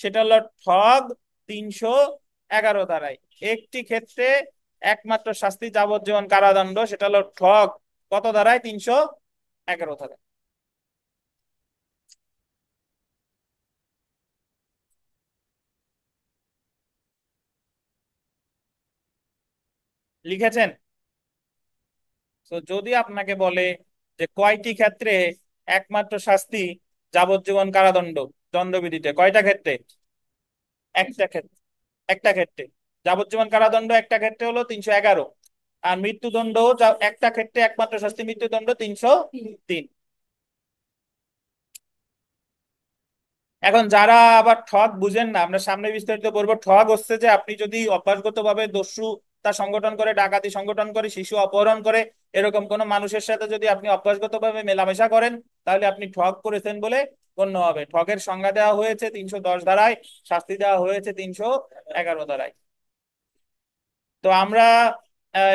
সেটা হলো ঠগ 311 ধারায়। একটি ক্ষেত্রে একমাত্র শাস্তি যাবজ্জীবন কারাদণ্ড, সেটা হলো ঠগ কত ধারায়? 311 ধারায়। লিখেছেন? তো যদি আপনাকে বলে যে কয়টি ক্ষেত্রে একমাত্র শাস্তি যাবজ্জীবন কারাদণ্ড দণ্ডবিধিতে, কয়টা ক্ষেত্রে? একটা ক্ষেত্রে। একটা ক্ষেত্রে যাবজ্জীবন কারাদণ্ড একটা ক্ষেত্রে হলো 311, আর মৃত্যুদণ্ড একটা ক্ষেত্রে একমাত্র শাস্তি মৃত্যুদণ্ড 303। এখন যারা আবার ঠগ বুঝেন না, আমরা সামনে বিস্তারিত বলবো। ঠগ হচ্ছে যে আপনি যদি অভ্যাসগতভাবে দস্যু তা সংগঠন করে, ডাকাতি সংগঠন করে, শিশু অপহরণ করে, এরকম কোন মানুষের সাথে যদি আপনি অভ্যাসগতভাবে মেলামেশা করেন, তাহলে আপনি ঠগ করেছেন বলে গণ্য হবে। ঠগের সংজ্ঞা দেওয়া হয়েছে 310 ধারায়, শাস্তি দেওয়া হয়েছে 311 ধারায়। তো আমরা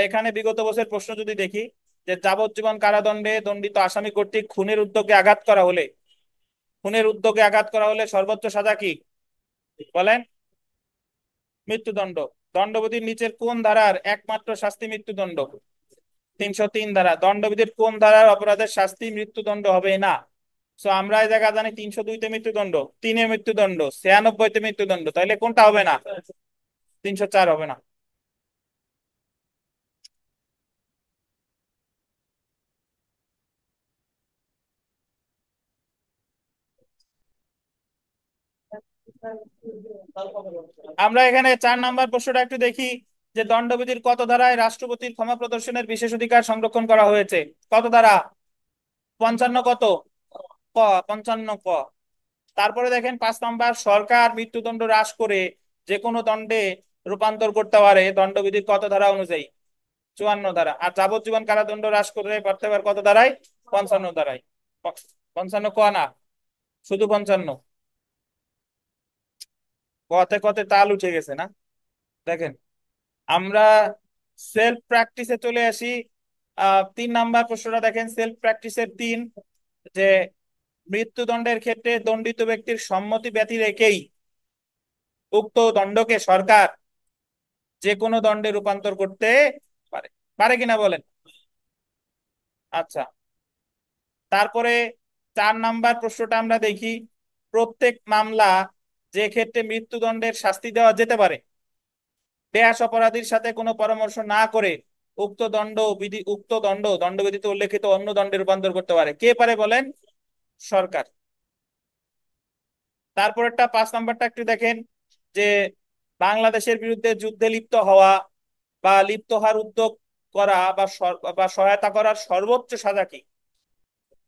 এখানে বিগত বছর প্রশ্ন যদি দেখি, যে যাবজ্জীবন কারাদণ্ডে দণ্ডিত আসামি কর্তৃক খুনের উদ্যোগে আঘাত করা হলে সর্বোচ্চ সাজা কি বলেন? মৃত্যুদণ্ড। দণ্ডবিধির নিচের কোন ধারার একমাত্র শাস্তি মৃত্যুদণ্ড? 303 ধারা। দণ্ডবিধির কোন ধারার অপরাধের শাস্তি মৃত্যুদণ্ড হবে না? সো আমরা এই জায়গা জানি 302-তে মৃত্যুদণ্ড, 3-এ মৃত্যুদণ্ড, 96-তে মৃত্যুদণ্ড, তাইলে কোনটা হবে না? 304 হবে না। আমরা এখানে 4 নাম্বার প্রশ্নটা একটু দেখি, যে দণ্ডবিধির কত ধারায় রাষ্ট্রপতির ক্ষমা প্রদর্শনের বিশেষ অধিকার সংরক্ষণ করা হয়েছে? কত ধারা? 55 কত ক? 55 ক। তারপরে দেখেন 5 নাম্বার, সরকার মৃত্যুদণ্ড হ্রাস করে যে কোনো দণ্ডে রূপান্তর করতে পারে দণ্ডবিধির কত ধারা অনুযায়ী? 54 ধারা। আর যাবজ্জীবন কারাদণ্ড হ্রাস করে করতে পারে কত ধারায়? 55 ধারায়। 55 ক না, শুধু 55। কতে কতে তাল উঠে গেছে না? দেখেন, আমরা সেলফ প্র্যাকটিসে চলে আসি। 3 নাম্বার প্রশ্নটা দেখেন, সেলফ প্র্যাকটিসের 3, যে মৃত্যুদণ্ডের ক্ষেত্রে দণ্ডিত ব্যক্তির সম্মতি ব্যতি রেখেই উক্ত দণ্ডকে সরকার যে কোনো দণ্ডে রূপান্তর করতে পারে। পারে কিনা বলেন? আচ্ছা, তারপরে 4 নাম্বার প্রশ্নটা আমরা দেখি, প্রত্যেক মামলা যে ক্ষেত্রে মৃত্যুদণ্ডের শাস্তি দেওয়া যেতে পারে, দেয়াস অপরাধীর সাথে কোনো পরামর্শ না করে উক্ত দণ্ড দণ্ডবিধিতে উল্লেখিত অন্য দণ্ডে রূপান্তর করতে পারে। কে পারে বলেন? সরকার। তারপরেরটা 5 নাম্বারটা একটু দেখেন, যে বাংলাদেশের বিরুদ্ধে যুদ্ধে লিপ্ত হওয়া বা লিপ্ত হওয়ার উদ্যোগ করা বা সহায়তা করার সর্বোচ্চ সাজা কি?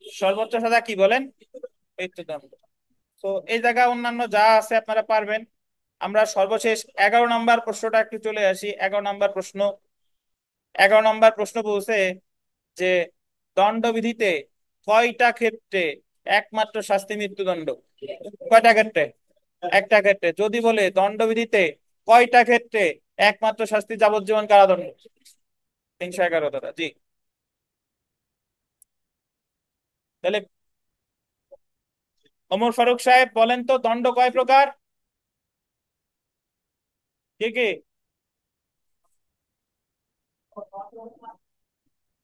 সর্বোচ্চ সাজা কি বলেন? মৃত্যুদণ্ড। তো এই জায়গায় অন্যান্য যা আছে আপনারা পারবেন। আমরা সর্বশেষ 11 নাম্বার প্রশ্নটা একটু চলে আসি। 11 নাম্বার প্রশ্ন। 11 নাম্বার প্রশ্ন বলছে যে দণ্ডবিধিতে কয়টা ক্ষেত্রে একমাত্র শাস্তি মৃত্যুদণ্ড? কয়টা ক্ষেত্রে? একটা ক্ষেত্রে। যদি বলে দণ্ডবিধিতে কয়টা ক্ষেত্রে একমাত্র শাস্তি যাবজ্জীবন কারাদণ্ড? 311 দাদা জি। তাহলে ওমর ফারুক সাহেব বলেন তো, দণ্ড কয় প্রকার? কি কি?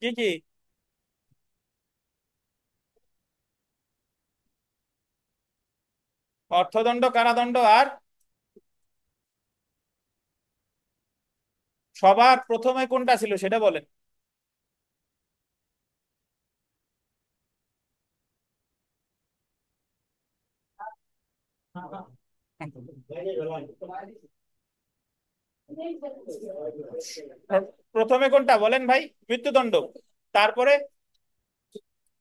কি কি? অর্থদণ্ড, কারাদণ্ড, আর সবার প্রথমে কোনটা ছিল সেটা বলেন। প্রথমে কোনটা বলেন ভাই? মৃত্যুদণ্ড। তারপরে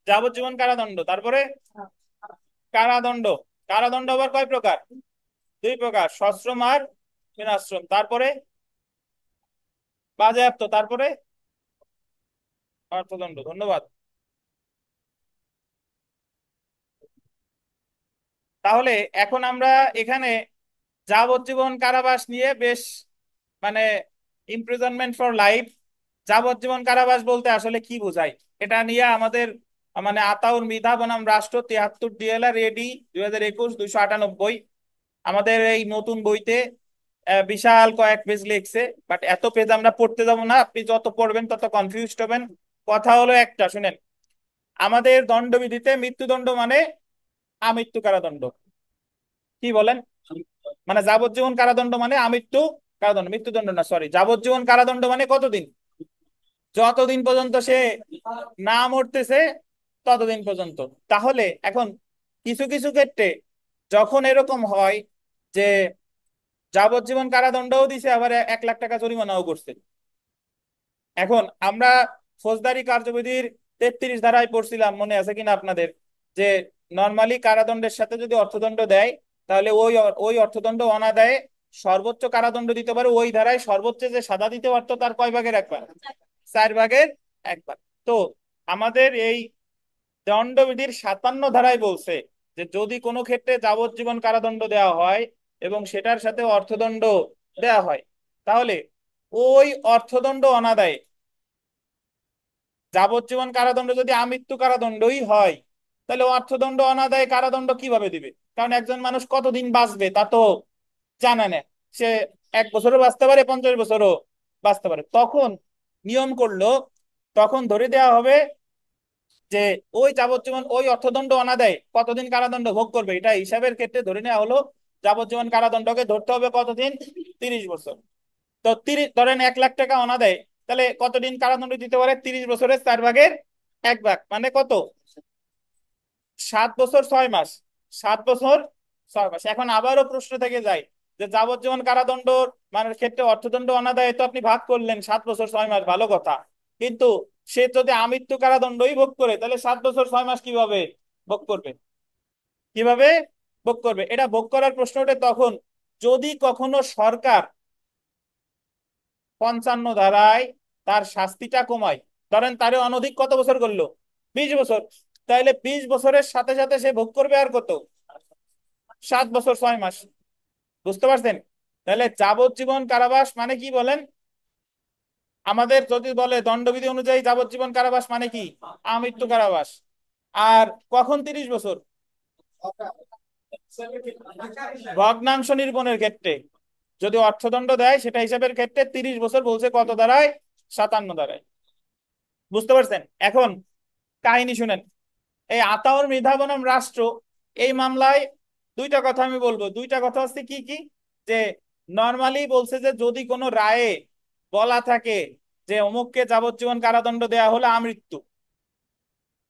যাবজ্জীবন কারাদণ্ড। তারপরে কারাদণ্ড। কারাদণ্ড আবার কয় প্রকার? 2 প্রকার, সশ্রম আর বিনাশ্রম। তারপরে বাজেয়াপ্ত। তারপরে অর্থদণ্ড। ধন্যবাদ। তাহলে এখন আমরা এখানে যাবজ্জীবন কারাবাস নিয়ে বেশ মানে ইমপ্রিজনমেন্ট ফর লাইফ, যাবজ্জীবন কারাবাস বলতে আসলে কি বোঝায় এটা নিয়ে আমাদের আতাউর মৃধা বনাম রাষ্ট্র 73 ডিএলআর এডি 2021 298 আমাদের এই নতুন বইতে বিশাল কয়েক পেজ লিখছে। বাট এত পেজ আমরা পড়তে যাব না, আপনি যত পড়বেন তত কনফিউজড হবেন। কথা হলো একটা, শুনেন। আমাদের দণ্ডবিধিতে মৃত্যুদণ্ড মানে আমৃত্যু কারাদণ্ড। কি বলেন? যাবজ্জীবন কারাদণ্ড মানে আমৃত্যু কারাদণ্ড, মৃত্যুদণ্ড না, সরি, যাবজ্জীবন কারাদণ্ড মানে কতদিন? যতদিন পর্যন্ত সে না মরতেছে ততদিন পর্যন্ত। তাহলে এখন কিছু কিছু ক্ষেত্রে যখন এরকম হয় যে যাবজ্জীবন কারাদণ্ডও দিছে, আবার 1 লাখ টাকা জরিমানাও করছে। এখন আমরা ফৌজদারি কার্যবিধির 33 ধারায় পড়ছিলাম, মনে আছে কিনা আপনাদের, যে নর্মালি কারাদণ্ডের সাথে যদি অর্থদণ্ড দেয়, তাহলে ওই ওই অর্থদণ্ড অনাদায়ে সর্বোচ্চ কারাদণ্ড দিতে পারে। ওই ধারায় সর্বোচ্চ যে সাজা দিতে পারতো তার কয় ভাগের 1 ভাগ? 4 ভাগের 1 ভাগ। তো আমাদের এই দণ্ডবিধির 57 ধারায় বলছে যে যদি কোনো ক্ষেত্রে যাবজ্জীবন কারাদণ্ড দেওয়া হয় এবং সেটার সাথে অর্থদণ্ড দেওয়া হয়, তাহলে ওই অর্থদণ্ড অনাদায়ে, যাবজ্জীবন কারাদণ্ড যদি আমৃত্যু কারাদণ্ডই হয়, তাহলে অর্থদণ্ড অনাদায়ে কারাদণ্ড কিভাবে দিবে? কারণ একজন মানুষ কতদিন বাঁচবে তা তো জানা নেই। সে 1 বছরও বাঁচতে পারে, 50 বছরও বাঁচতে পারে। তখন নিয়ম করলো, তখন ধরে দেওয়া হবে যে ওই যাবজ্জীবন ওই অর্থদণ্ড অনাদায়ে কতদিন কারাদণ্ড ভোগ করবে, এটা হিসাবের ক্ষেত্রে ধরে নেওয়া হলো যাবজ্জীবন কারাদণ্ডকে ধরতে হবে কতদিন? 30 বছর। তো 30, ধরেন 1 লাখ টাকা অনাদায়ে, তাহলে কতদিন কারাদণ্ড দিতে পারে? 30 বছরের 4 ভাগের 1 ভাগ মানে কত? 7 বছর 6 মাস। 7 বছর 6 মাস। এখন আবারও প্রশ্ন থেকে যায় যে যাবজ্জীবন কারাদণ্ড ক্ষেত্রে অর্থদণ্ড অনাদায়ে তো আপনি ভাগ করলেন 7 বছর 6 মাস, ভালো কথা। কিন্তু সে যদি আমৃত্যু কারাদণ্ডই ভোগ করে, তাহলে 7 বছর 6 মাস কিভাবে ভোগ করবে? কিভাবে ভোগ করবে? এটা ভোগ করার প্রশ্ন ওঠে তখন যদি কখনো সরকার 55 ধারায় তার শাস্তিটা কমায়। ধরেন তারে অনধিক কত বছর করলো? 20 বছর। তাইলে 20 বছরের সাথে সাথে সে ভোগ করবে আর কত? 7 বছর 6 মাস। বুঝতে পারছেন? তাহলে যাবজ্জীবন কারাবাস মানে কি বলেন? আমাদের যদি বলে দণ্ডবিধি অনুযায়ী যাবজ্জীবন কারাবাস মানে কি? আমৃত্যু কারাবাস। আর কখন 30 বছর? ভগ্নাংশ নির্পণের ক্ষেত্রে যদি অর্থদণ্ড দেয় সেটা হিসাবের ক্ষেত্রে 30 বছর বলছে কত ধারায়? 57 ধারায়। বুঝতে পারছেন? এখন কাহিনী শুনেন। এই আতাউর মৃধা বনাম রাষ্ট্র এই মামলায় 2টা কথা আমি বলবো। 2টা কথা হচ্ছে কি কি, যে নর্মালি বলছে যে যদি কোনো রায়ে বলা থাকে যে অমুককে যাবজ্জীবন কারাদণ্ড দেয়া হলো আমৃত্যু,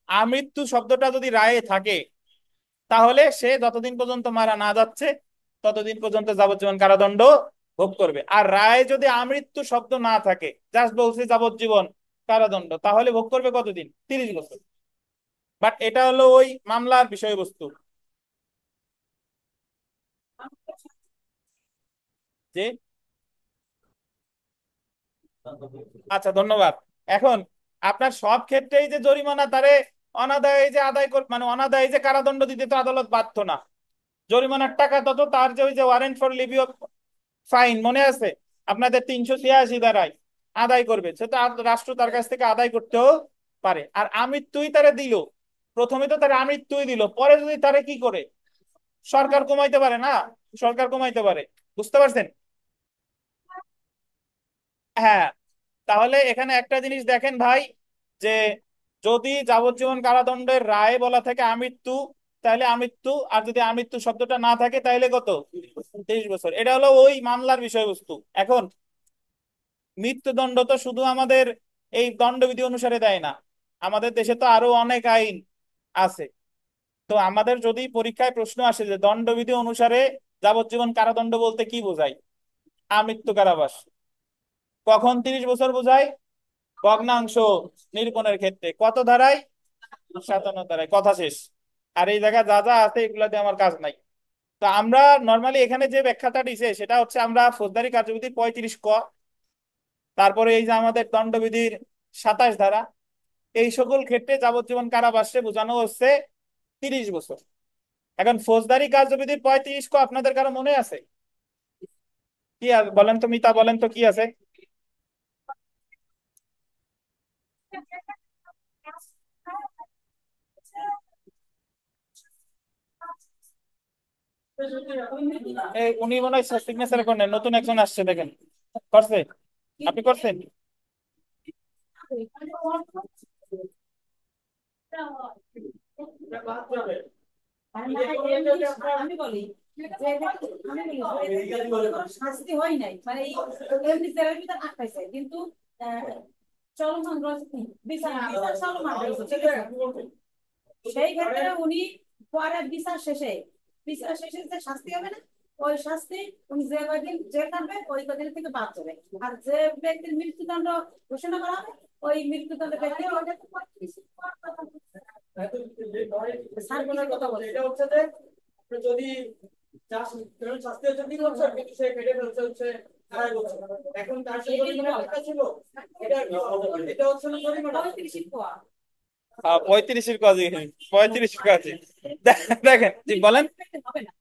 আমৃত্যু শব্দটা যদি রায়ে থাকে তাহলে সে যতদিন পর্যন্ত মারা না যাচ্ছে ততদিন পর্যন্ত যাবজ্জীবন কারাদণ্ড ভোগ করবে। আর রায়ে যদি আমৃত্যু শব্দ না থাকে, জাস্ট বলছে যাবজ্জীবন কারাদণ্ড, তাহলে ভোগ করবে কতদিন? 30 বছর। বাট এটা হলো ওই মামলার বিষয়বস্তু যে। আচ্ছা, ধন্যবাদ। এখন আপনার সব ক্ষেত্রেই যে জরিমানা তারে অনাদায়ে যে আদায় কর, মানে অনাদায়ে যে কারাদণ্ড দিতে তো আদালত বাধ্য না। জরিমানার টাকা তত তার যে ওই যে warrant for Libby of fine মনে আছে আপনাদের 386 ধারায় আদায় করবে, সেটা রাষ্ট্র তার কাছ থেকে আদায় করতেও পারে। আর আমৃত্যুই তারা দিল, প্রথমে তো তারা আমৃত্যুই দিল, পরে যদি তারা কি করে, সরকার কমাইতে পারে না, সরকার কমাইতে পারে। বুঝতে পারছেন? হ্যাঁ। তাহলে এখানে একটা জিনিস দেখেন ভাই, যে যদি যাবজ্জীবন কারাদণ্ডের রায় বলা থাকে আমৃত্যু, তাহলে আমৃত্যু। আর যদি আমৃত্যু শব্দটা না থাকে তাহলে কত? 30 বছর। এটা হলো ওই মামলার বিষয়বস্তু। এখন মৃত্যুদণ্ড তো শুধু আমাদের এই দণ্ডবিধি অনুসারে দেয় না, আমাদের দেশে তো আরো অনেক আইন আছে। তো আমাদের যদি পরীক্ষায় প্রশ্ন আসে যে দণ্ডবিধি অনুসারে যাবজ্জীবন কারাদণ্ড বলতে কি বোঝায়, আমৃত্যু কারাবাস, কখন 30 বছর বোঝায়? ভগ্নাংশ নিরূপণের ক্ষেত্রে কত ধারায়? 57 ধারায়। কথা শেষ। আর এই জায়গায় যা যা আছে এগুলাতে আমার কাজ নাই। তো আমরা নর্মালি এখানে যে ব্যাখ্যাটা দিছে সেটা হচ্ছে আমরা ফৌজদারি কার্যবিধির 35 ক, তারপরে এই যে আমাদের দণ্ডবিধির 27 ধারা, এই সকল ক্ষেত্রে যাবজ্জীবন কারাবাসে বোঝানো হচ্ছে 30 বছর। এখন ফৌজদারি কার্যবিধির 35 ক আপনাদের কারো মনে আছে? কি বলেন তো মিতা, বলেন তো কি আছে? এই উনি মনে হয় সিগনেচার করেন, নতুন একজন আসছে দেখেন, করছে? আপনি করছেন? আমি বলি যে আমি বলি যে শাস্তি হয় নাই, মানে এমনি জেলের ভিতর আটকাইছে কিন্তু আহ, চলমান বিচার বিচার চলমান রয়েছে, ঠিক আছে? সেই ক্ষেত্রে উনি পরে বিচার শেষে যে শাস্তি হবে না, ওই শাস্তি উনি যে কয়দিন জেল থাকবে ওই কয়দিন থেকে বাদ যাবে। আর যে ব্যক্তির মৃত্যুদণ্ড ঘোষণা করা হবে ওই মৃত্যুদণ্ড ব্যক্তি সার্কুলার কথা বলে এটা হচ্ছে যে আপনি যদি শাস্তি হচ্ছে 3 বছর কিন্তু সে কেটে ফেলছে হচ্ছে 2.5 বছর, এখন তার যে জরিমানা টাকা ছিল এটা এটা হচ্ছে না জরিমানা 35 কোয়া। 35-এর কাজে, 35-এর কাজে। দেখেন জি, বলেন। হবে না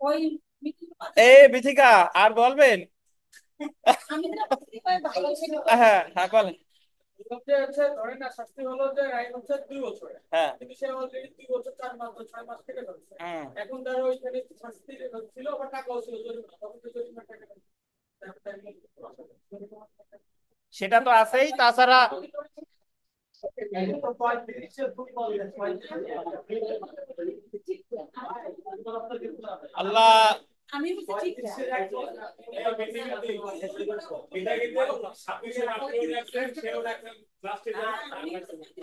ওই মৃত্যু এ বিথিকা, আর বলবেন? আমি যেটা বলছি ওই ভালো ছিল। হ্যাঁ হ্যাঁ, বলেন। সবচেয়ে হচ্ছে ধরেন না শাস্তি হলো যে আইন হচ্ছে 2 বছর, হ্যাঁ। কিন্তু সে অলরেডি 2 বছর 4 মাস 6 মাস কেটে ফেলছে। হুম। এখন তার ওইখানে শাস্তি ছিল আবার টাকাও ছিল জরিমানা, তখন তো জরিমানা টাকা সেটা তো আছেই, তাছাড়া আল্লাহ। আমি বলছি ঠিক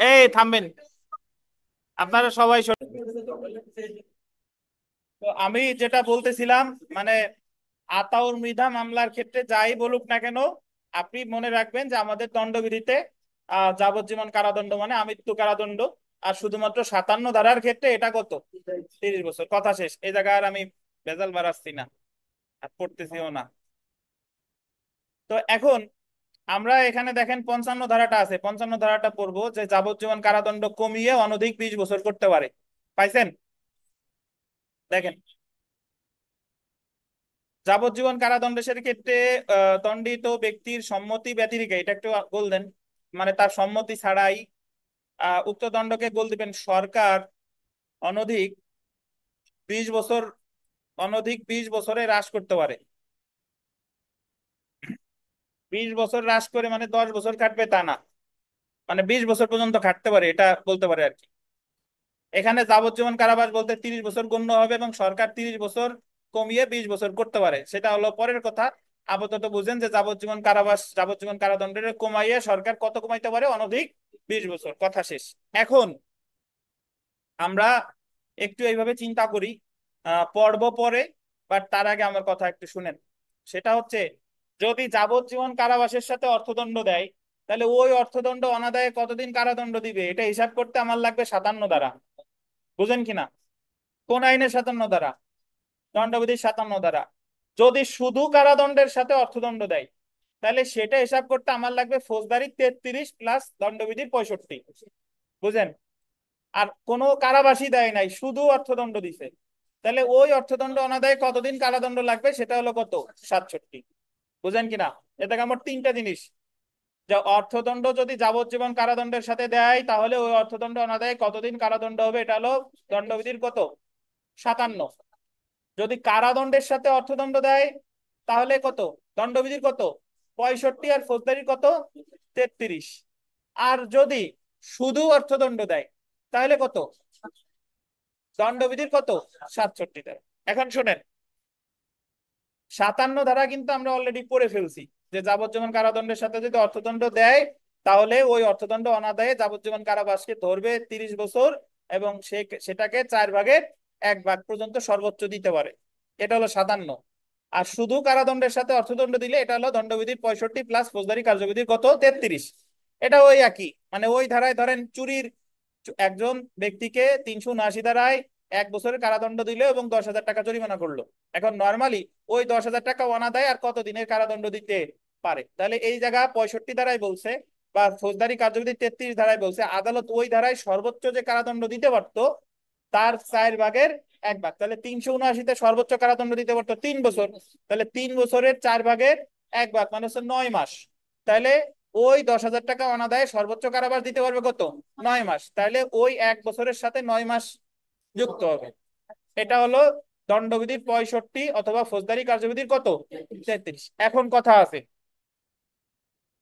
এই থামবেন আপনারা সবাই তো আমি যেটা বলতেছিলাম, মানে আতাউর মৃধা মামলার ক্ষেত্রে যাই বলুক না কেন, আপনি মনে রাখবেন যে আমাদের দণ্ডবিধিতে যাবজ্জীবন কারাদণ্ড মানে আমৃত্যু কারাদণ্ড। আর শুধুমাত্র 57 ধারার ক্ষেত্রে এটা কত? 30 বছর। কথা শেষ। এই জায়গায় আর আমি ভেজাল বাড়াচ্ছি না, আর পড়তেছিও না। তো এখন আমরা এখানে দেখেন 55 ধারাটা আছে, 55 ধারাটা পড়বো যে যাবজ্জীবন কারাদণ্ড কমিয়ে অনধিক 20 বছর করতে পারে। পাইছেন? দেখেন, যাবজ্জীবন কারাদণ্ডের ক্ষেত্রে দণ্ডিত ব্যক্তির সম্মতি ব্যতিরেকে, এটা একটু বললেন, মানে তার সম্মতি ছাড়াই উক্ত দণ্ডকে গোল দিবেন সরকার অনধিক 20 বছর, অনধিক 20 বছরে হ্রাস করতে পারে। 20 বছর হ্রাস করে মানে 10 বছর কাটবে তা না, মানে 20 বছর পর্যন্ত খাটতে পারে, এটা বলতে পারে আর কি। এখানে যাবজ্জীবন কারাবাস বলতে 30 বছর গণ্য হবে এবং সরকার 30 বছর কমিয়ে 20 বছর করতে পারে, সেটা হলো পরের কথা। আপাতত বুঝেন যে যাবজ্জীবন কারাবাস যাবজ্জীবন কারাদণ্ডের কমাইয়ে সরকার কত কমাইতে পারে, অনধিক 20 বছর, কথা শেষ। এখন আমরা একটু এইভাবে চিন্তা করি, পর্ব পরে, বাট তার আগে আমার কথা একটু শুনেন। সেটা হচ্ছে, যদি যাবজ্জীবন কারাবাসের সাথে অর্থদণ্ড দেয়, তাহলে ওই অর্থদণ্ড অনাদায়ে কতদিন কারাদণ্ড দিবে এটা হিসাব করতে আমার লাগবে 57 ধারা। বুঝেন কিনা? কোন আইনের 57 ধারা? দণ্ডবিধির 57 ধারা। যদি শুধু কারাদণ্ডের সাথে অর্থদণ্ড দেয়, তাহলে সেটা হিসাব করতে আমার লাগবে ফৌজদারি 33 প্লাস দণ্ডবিধির 65। বুঝেন? আর কোনো কারাবাসই দেয় নাই, শুধু অর্থদণ্ড দিছে, তাহলে ওই অর্থদণ্ড অনাদায়ে কতদিন কারাদণ্ড লাগবে সেটা হলো কত? 67। বুঝেন কিনা? এতে আমার তিনটা জিনিস, যে অর্থদণ্ড যদি যাবজ্জীবন কারাদণ্ডের সাথে দেয়, তাহলে ওই অর্থদণ্ড অনাদায়ে কতদিন কারাদণ্ড হবে, এটা হলো দণ্ডবিধির কত? 57। যদি কারাদণ্ডের সাথে অর্থদণ্ড দেয়, তাহলে কত? দণ্ডবিধির কত? 65। আর ফৌজদারির কত? 33। আর যদি শুধু অর্থদণ্ড দেয়, তাহলে কত? দণ্ডবিধির কত? 67 ধারা। এখন শুনেন, 57 ধারা কিন্তু আমরা অলরেডি পড়ে ফেলছি, যে যাবজ্জীবন কারাদণ্ডের সাথে যদি অর্থদণ্ড দেয়, তাহলে ওই অর্থদণ্ড অনাদায়ে যাবজ্জীবন কারাবাসকে ধরবে 30 বছর, এবং সেটাকে 4/1 পর্যন্ত সর্বোচ্চ দিতে পারে। এটা হলো 57। আর শুধু কারাদণ্ডের সাথে অর্থদণ্ড দিলে এটা হলো দণ্ডবিধির 65 প্লাস ফৌজদারি কার্যবিধির কত? 33। এটা ওই একই, মানে ওই ধারায় ধরেন চুরির একজন ব্যক্তিকে 379 ধারায় 1 বছরের কারাদণ্ড দিল এবং 10,000 টাকা জরিমানা করলো। এখন নর্মালি ওই 10,000 টাকা অনাদায় আর কত দিনের কারাদণ্ড দিতে পারে? তাহলে এই জায়গা 65 ধারায় বলছে, বা ফৌজদারি কার্যবিধি 33 ধারায় বলছে, আদালত ওই ধারায় সর্বোচ্চ যে কারাদণ্ড দিতে পারতো তার 4/1। তাহলে 379-তে সর্বোচ্চ কারাদণ্ড দিতে পারতো 3 বছর, তাহলে 3 বছরের 4/1 মানে হচ্ছে 9 মাস। তাহলে ওই 10,000 টাকা অনাদায়ে সর্বোচ্চ কারাবাস দিতে পারবে কত? 9 মাস। তাহলে ওই 1 বছরের সাথে 9 মাস যুক্ত হবে। এটা হলো দণ্ডবিধির 65 অথবা ফৌজদারি কার্যবিধির কত? 33। এখন কথা আছে,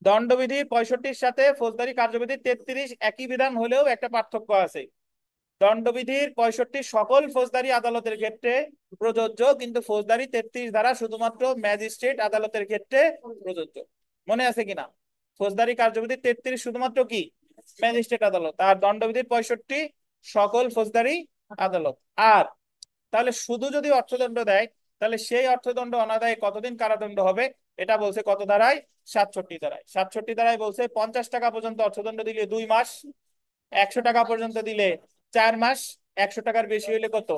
দণ্ডবিধির 65-র সাথে ফৌজদারি কার্যবিধির 33 একই বিধান হলেও একটা পার্থক্য আছে। দণ্ডবিধির 65 সকল ফৌজদারি আদালতের ক্ষেত্রে প্রযোজ্য, কিন্তু ফৌজদারি 33 ধারা শুধুমাত্র ম্যাজিস্ট্রেট আদালতের ক্ষেত্রে প্রযোজ্য। মনে আছে কিনা? ফৌজদারি কার্যবিধি 33 শুধুমাত্র কি? ম্যাজিস্ট্রেট আদালত। আর দণ্ডবিধির 65 সকল ফৌজদারি আদালত। আর তাহলে শুধু যদি অর্থদণ্ড দেয়, তাহলে সেই অর্থদণ্ড অনাদায়ে কতদিন কারাদণ্ড হবে, এটা বলছে কত ধারায়? 67 ধারায়। 67 ধারায় বলছে 50 টাকা পর্যন্ত অর্থদণ্ড দিলে 2 মাস, 100 টাকা পর্যন্ত দিলে 4 মাস, 100 টাকার বেশি হইলে কত?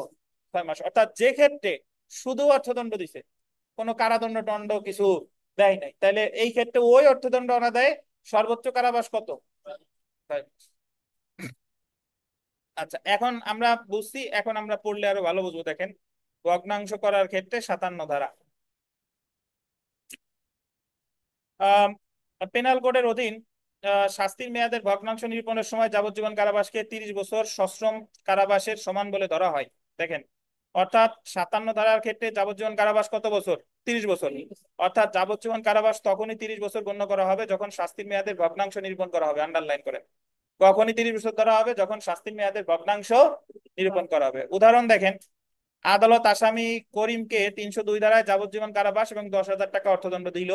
6 মাস। অর্থাৎ যে ক্ষেত্রে শুধু অর্থদণ্ড দিছে, কোনো কারাদণ্ড দণ্ড কিছু দেয় নাই, তাহলে এই ক্ষেত্রে ওই অর্থদণ্ড অনাদায়ে সর্বোচ্চ কারাবাস কত? 6 মাস। আচ্ছা, এখন আমরা বুঝছি, এখন আমরা পড়লে আরো ভালো বুঝবো। দেখেন, ভগ্নাংশ করার ক্ষেত্রে 57 ধারা। পেনাল কোডের অধীন শাস্তির মেয়াদের ভগ্নাংশ নিরূপণের সময় যাবজ্জীবন কারাবাসকে 30 বছর সশ্রম কারাবাসের সমান বলে ধরা হয়। দেখেন, অর্থাৎ 57 ধারার ক্ষেত্রে যাবজ্জীবন কারাবাস কত বছর? 30 বছর। অর্থাৎ যাবজ্জীবন কারাবাস তখনই 30 বছর গণ্য করা হবে যখন শাস্তির মেয়াদের ভগ্নাংশ নিরূপণ করা হবে। আন্ডারলাইন করে, কখনই 30 বছর ধরা হবে যখন শাস্তির মেয়াদের ভগ্নাংশ নিরূপণ করা হবে। উদাহরণ দেখেন, আদালত আসামি করিমকে 302 ধারায় যাবজ্জীবন কারাবাস এবং 10,000 টাকা অর্থদণ্ড দিল।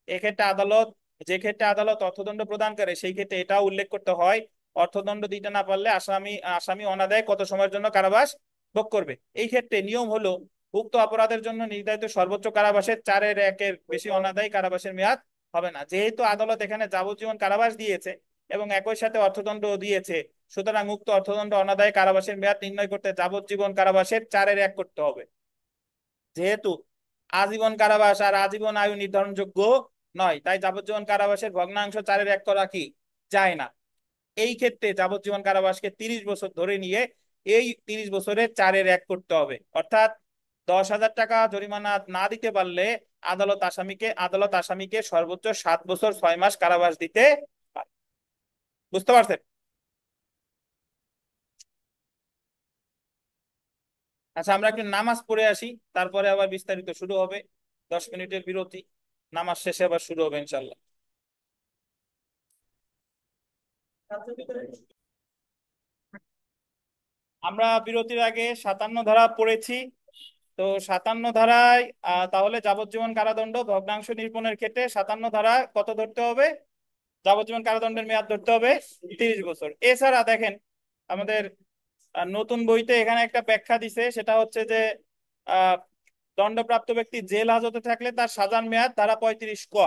এক্ষেত্রে আদালত যে ক্ষেত্রে আদালত অর্থদণ্ড প্রদান করে, সেই ক্ষেত্রে এটাও উল্লেখ করতে হয়, অর্থদণ্ড দিতে না পারলে আসামি আসামি অনাদায়ে কত সময়ের জন্য কারাবাস ভোগ করবে। এই ক্ষেত্রে নিয়ম হলো, উক্ত অপরাধের জন্য নির্ধারিত সর্বোচ্চ কারাবাসের 4/1 বেশি অনাদায়ী কারাবাসের মেয়াদ হবে না। যেহেতু আদালত এখানে যাবজ্জীবন কারাবাস দিয়েছে এবং একই সাথে অর্থদণ্ড দিয়েছে, সুতরাং উক্ত অর্থদণ্ড অনাদায়ী কারাবাসের মেয়াদ নির্ণয় করতে যাবজ্জীবন কারাবাসের 4/1 করতে হবে। যেহেতু আজীবন কারাবাস আর আজীবন আয়ু নির্ধারণযোগ্য নয়, তাই যাবজ্জীবন কারাবাসের ভগ্নাংশ 4/1 করা কি যায় না। এই ক্ষেত্রে যাবজ্জীবন কারাবাসকে 30 বছর ধরে নিয়ে এই 30 বছরের 4/1 করতে হবে। অর্থাৎ 10,000 টাকা জরিমানা না দিতে পারলে আদালত আসামিকে সর্বোচ্চ 7 বছর 6 মাস কারাবাস দিতে পারে। বুঝতে পারছেন? আচ্ছা, আমরা একটু নামাজ পড়ে আসি, তারপরে আবার বিস্তারিত শুরু হবে। 10 মিনিটের বিরতি, নামাজ শেষে আবার শুরু হবে ইনশাল্লাহ। আমরা বিরতির আগে 57 ধারা পড়েছি। তো 57 ধারায় তাহলে যাবজ্জীবন কারাদণ্ড ভগ্নাংশ নিরূপণের ক্ষেত্রে 57 ধারা কত ধরতে হবে? যাবজ্জীবন কারাদণ্ডের মেয়াদ ধরতে হবে 30 বছর। এছাড়া দেখেন আমাদের নতুন বইতে এখানে একটা ব্যাখ্যা দিছে, সেটা হচ্ছে যে আহ দণ্ডপ্রাপ্ত ব্যক্তি জেল হাজতে থাকলে তার সাজার মেয়াদ ধারা 35 ক,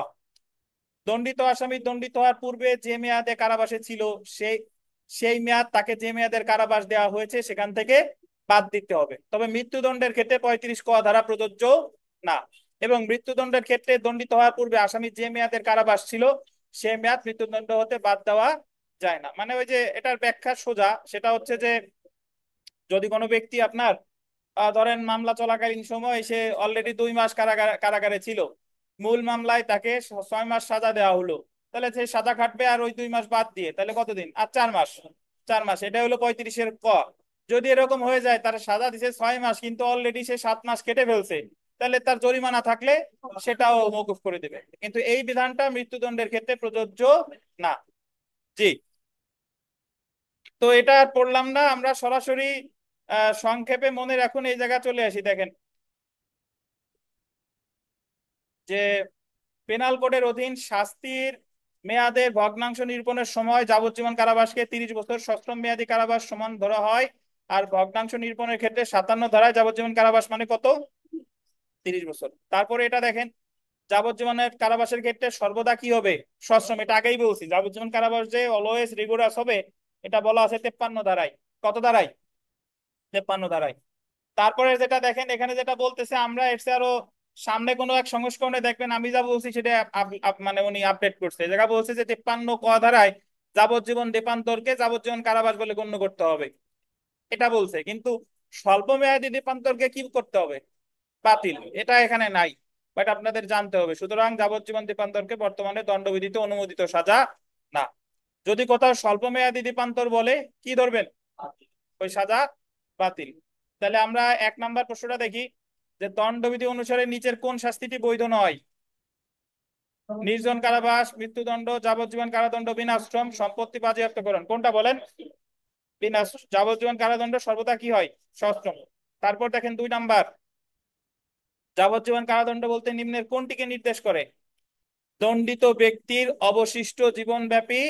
দণ্ডিত আসামি দণ্ডিত হওয়ার পূর্বে যে মেয়াদে কারাবাসে ছিল সেই সেই মেয়াদ তাকে যে মেয়াদের কারাবাস দেওয়া হয়েছে সেখান থেকে বাদ দিতে হবে। তবে মৃত্যুদণ্ডের ক্ষেত্রে 35 ক ধারা প্রযোজ্য না, এবং মৃত্যুদণ্ডের ক্ষেত্রে দণ্ডিত হওয়ার পূর্বে আসামি যে মেয়াদের কারাবাস ছিল সে মেয়াদ মৃত্যুদণ্ড হতে বাদ দেওয়া যায় না। মানে ওই যে এটার ব্যাখ্যা সোজা, সেটা হচ্ছে যে যদি কোনো ব্যক্তি আপনার ধরেন মামলা চলাকালীন সময় সে অলরেডি 2 মাস কারাগারে ছিল, মূল মামলায় তাকে 6 মাস সাজা দেওয়া হলো, তাহলে সে সাজা খাটবে আর ওই 2 মাস বাদ দিয়ে তাহলে কতদিন? আর 4 মাস। 4 মাস, এটা হলো 35-এর ক। যদি এরকম হয়ে যায় তার সাজা দিছে 6 মাস কিন্তু অলরেডি সে 7 মাস কেটে ফেলছে, তাহলে তার জরিমানা থাকলে সেটাও মওকুফ করে দেবে। কিন্তু এই বিধানটা মৃত্যুদণ্ডের ক্ষেত্রে প্রযোজ্য না। জি। তো এটা আর পড়লাম না, আমরা সরাসরি সংক্ষেপে মনে রাখুন এই জায়গা চলে আসি। দেখেন যে পেনাল কোডের অধীন শাস্তির মেয়াদের ভগ্নাংশ নিরূপণের সময় যাবজ্জীবন কারাবাসকে 30 বছর সশ্রম মেয়াদী কারাবাস সমান ধরা হয়। আর ভগ্নাংশ নিরূপণের ক্ষেত্রে 57 ধারায় যাবজ্জীবন কারাবাস মানে কত? 30 বছর। তারপরে এটা দেখেন যাবজ্জীবনের কারাবাসের ক্ষেত্রে সর্বদা কি হবে? সশ্রম। এটা আগেই বলছি, যাবজ্জীবন কারাবাস যে অলওয়েজ রিগোরাস হবে এটা বলা আছে 53 ধারায়। কত ধারায়? 53 ধারায়। তারপরে যেটা দেখেন এখানে যেটা বলতেছে, আমরা এর চেয়ে আরো সামনে কোনো এক সংস্করণে দেখবেন আমি যা বলছি সেটা মানে উনি আপডেট করছে। এই জায়গা বলছে যে 53 ক ধারায় যাবজ্জীবন দ্বীপান্তরকে যাবজ্জীবন কারাবাস বলে গণ্য করতে হবে, এটা বলছে। কিন্তু স্বল্প মেয়াদী দ্বীপান্তরকে কি করতে হবে? বাতিল। এটা এখানে নাই, বাট আপনাদের জানতে হবে। সুতরাং যাবজ্জীবন দ্বীপান্তরকে বর্তমানে দণ্ডবিধিতে অনুমোদিত সাজা না। যদি কোথাও স্বল্প মেয়াদী দ্বীপান্তর বলে কি ধরবেন? ওই সাজা বাতিল। তাহলে আমরা 1 নাম্বার প্রশ্নটা দেখি যে দণ্ডবিধি অনুসারে নিচের কোন শাস্তিটি বৈধ নয়? নির্জন কারাবাস, মৃত্যুদণ্ড, যাবজ্জীবন কারাদণ্ড, বিনাশ্রম, সম্পত্তি বাজেয়াপ্তকরণ। কোনটা বলেন? যাবজ্জীবন কারাদণ্ড সর্বদা কি হয়? সশ্রম। তারপর দেখেন 2 নাম্বার, যাবজ্জীবন কারাদণ্ড বলতে নিম্নের কোনটিকে নির্দেশ করে? দণ্ডিত ব্যক্তির অবশিষ্ট জীবনব্যাপী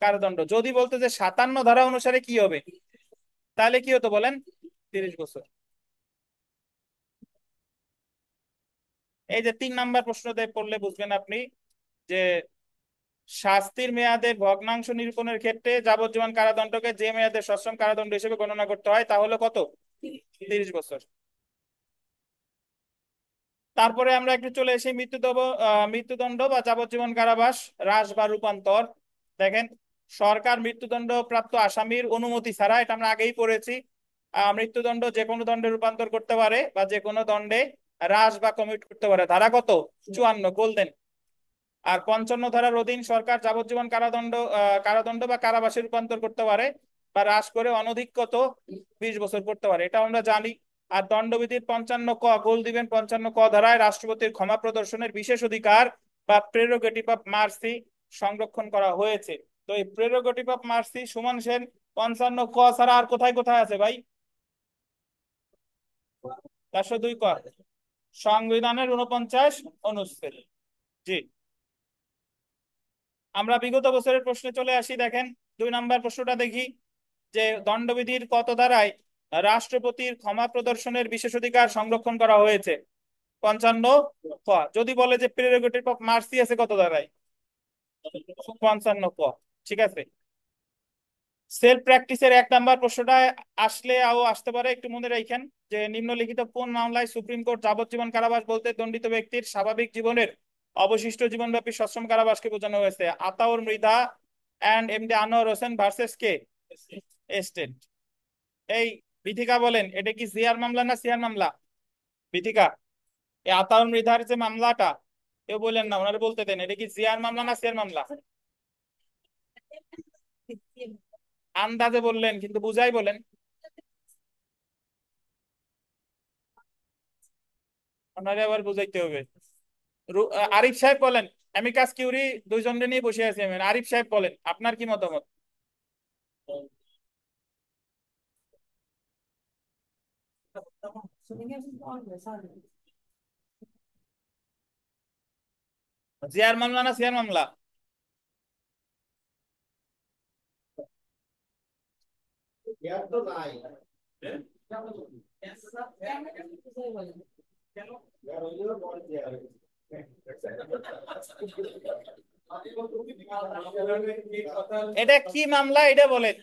কারাদণ্ড। যদি বলতো যে 57 ধারা অনুসারে কি হবে তাহলে কি হতো বলেন? 30 বছর। এই যে 3 নাম্বার প্রশ্নতে পড়লে বুঝবেন আপনি যে শাস্তির মেয়াদের ভগ্নাংশ নিরূপণের ক্ষেত্রে যাবজ্জীবন কারাদণ্ডকে যে মেয়াদের সশ্রম কারাদণ্ড হিসেবে গণনা করতে হয় তা হলো কত? 30 বছর। তারপরে আমরা একটু চলে এসে মৃত্যুদণ্ড বা যাবজ্জীবন কারাবাস হ্রাস বা রূপান্তর। দেখেন সরকার মৃত্যুদণ্ড প্রাপ্ত আসামির অনুমতি ছাড়া, এটা আমরা আগেই পড়েছি, মৃত্যুদণ্ড যে কোনো দণ্ডে রূপান্তর করতে পারে বা যে কোনো দণ্ডে হ্রাস বা কমিট করতে পারে। ধারা কত? 54 গোল্ডেন। আর 55 ধারার অধীন সরকার যাবজ্জীবন কারাদণ্ড বা কারাবাসে রূপান্তর করতে পারে বা হ্রাস করে অনধিক কত 20 বছর করতে পারে, এটা আমরা জানি। আর দণ্ডবিধির 55 ক গোল দিবেন 55 ক ধারায় রাষ্ট্রপতির ক্ষমা প্রদর্শনের বিশেষ অধিকার বা প্রেরোগেটিভ অফ মার্সি সংরক্ষণ করা হয়েছে। তো এই prerogative of mercy Suman Sen 55 ক ছাড়া আর কোথায় কোথায় আছে ভাই? 402 ক, সংবিধানের 49 অনুচ্ছেদ। জি। আমরা বিগত বছরের প্রশ্নে চলে আসি। দেখেন 2 নাম্বার প্রশ্নটা দেখি যে দণ্ডবিধির কত ধারায় রাষ্ট্রপতির ক্ষমা প্রদর্শনের বিশেষ অধিকার সংরক্ষণ করা হয়েছে? 55 ক। যদি বলে যে প্রেরোগেটিভ অফ মার্সি আছে কত ধারায়? 55 ক। ঠিক আছে। সেলফ প্র্যাকটিসের 1 নাম্বার প্রশ্নটা আসতে পারে, একটু মনে রাখেন যে নিম্নলিখিত কোন মামলায় সুপ্রিম কোর্ট যাবজ্জীবন কারাবাস বলতে দণ্ডিত ব্যক্তির স্বাভাবিক জীবনের অবশিষ্ট জীবনব্যাপী সশ্রম কারাবাসকে বোঝানো হয়েছে? Ataur Mridha and MD Anwar Hossain versus K estate. এই বিথিকা বলেন এটা কি জিয়ার মামলা না সিয়ার মামলা? বিথিকা, এই আতাউর মৃধার যে মামলাটা, কেউ বললেন না, ওনারা বলতে দেন এটা কি জিয়ার মামলা না সিয়ার মামলা? আন্দাজে বললেন কিন্তু বুঝাই বলেন। ওনারে আবার বুঝাইতে হবে। আরিফ সাহেব বলেন। অ্যামিকাস কিউরি দুইজনকে নিয়ে বসে আছি আমি। আরিফ সাহেব বলেন আপনার কি মতামত? Ninguém se importa, sabe? জিয়ার মামলা না সিয়ার মামলা? এটা কি মামলা এটা বলেন,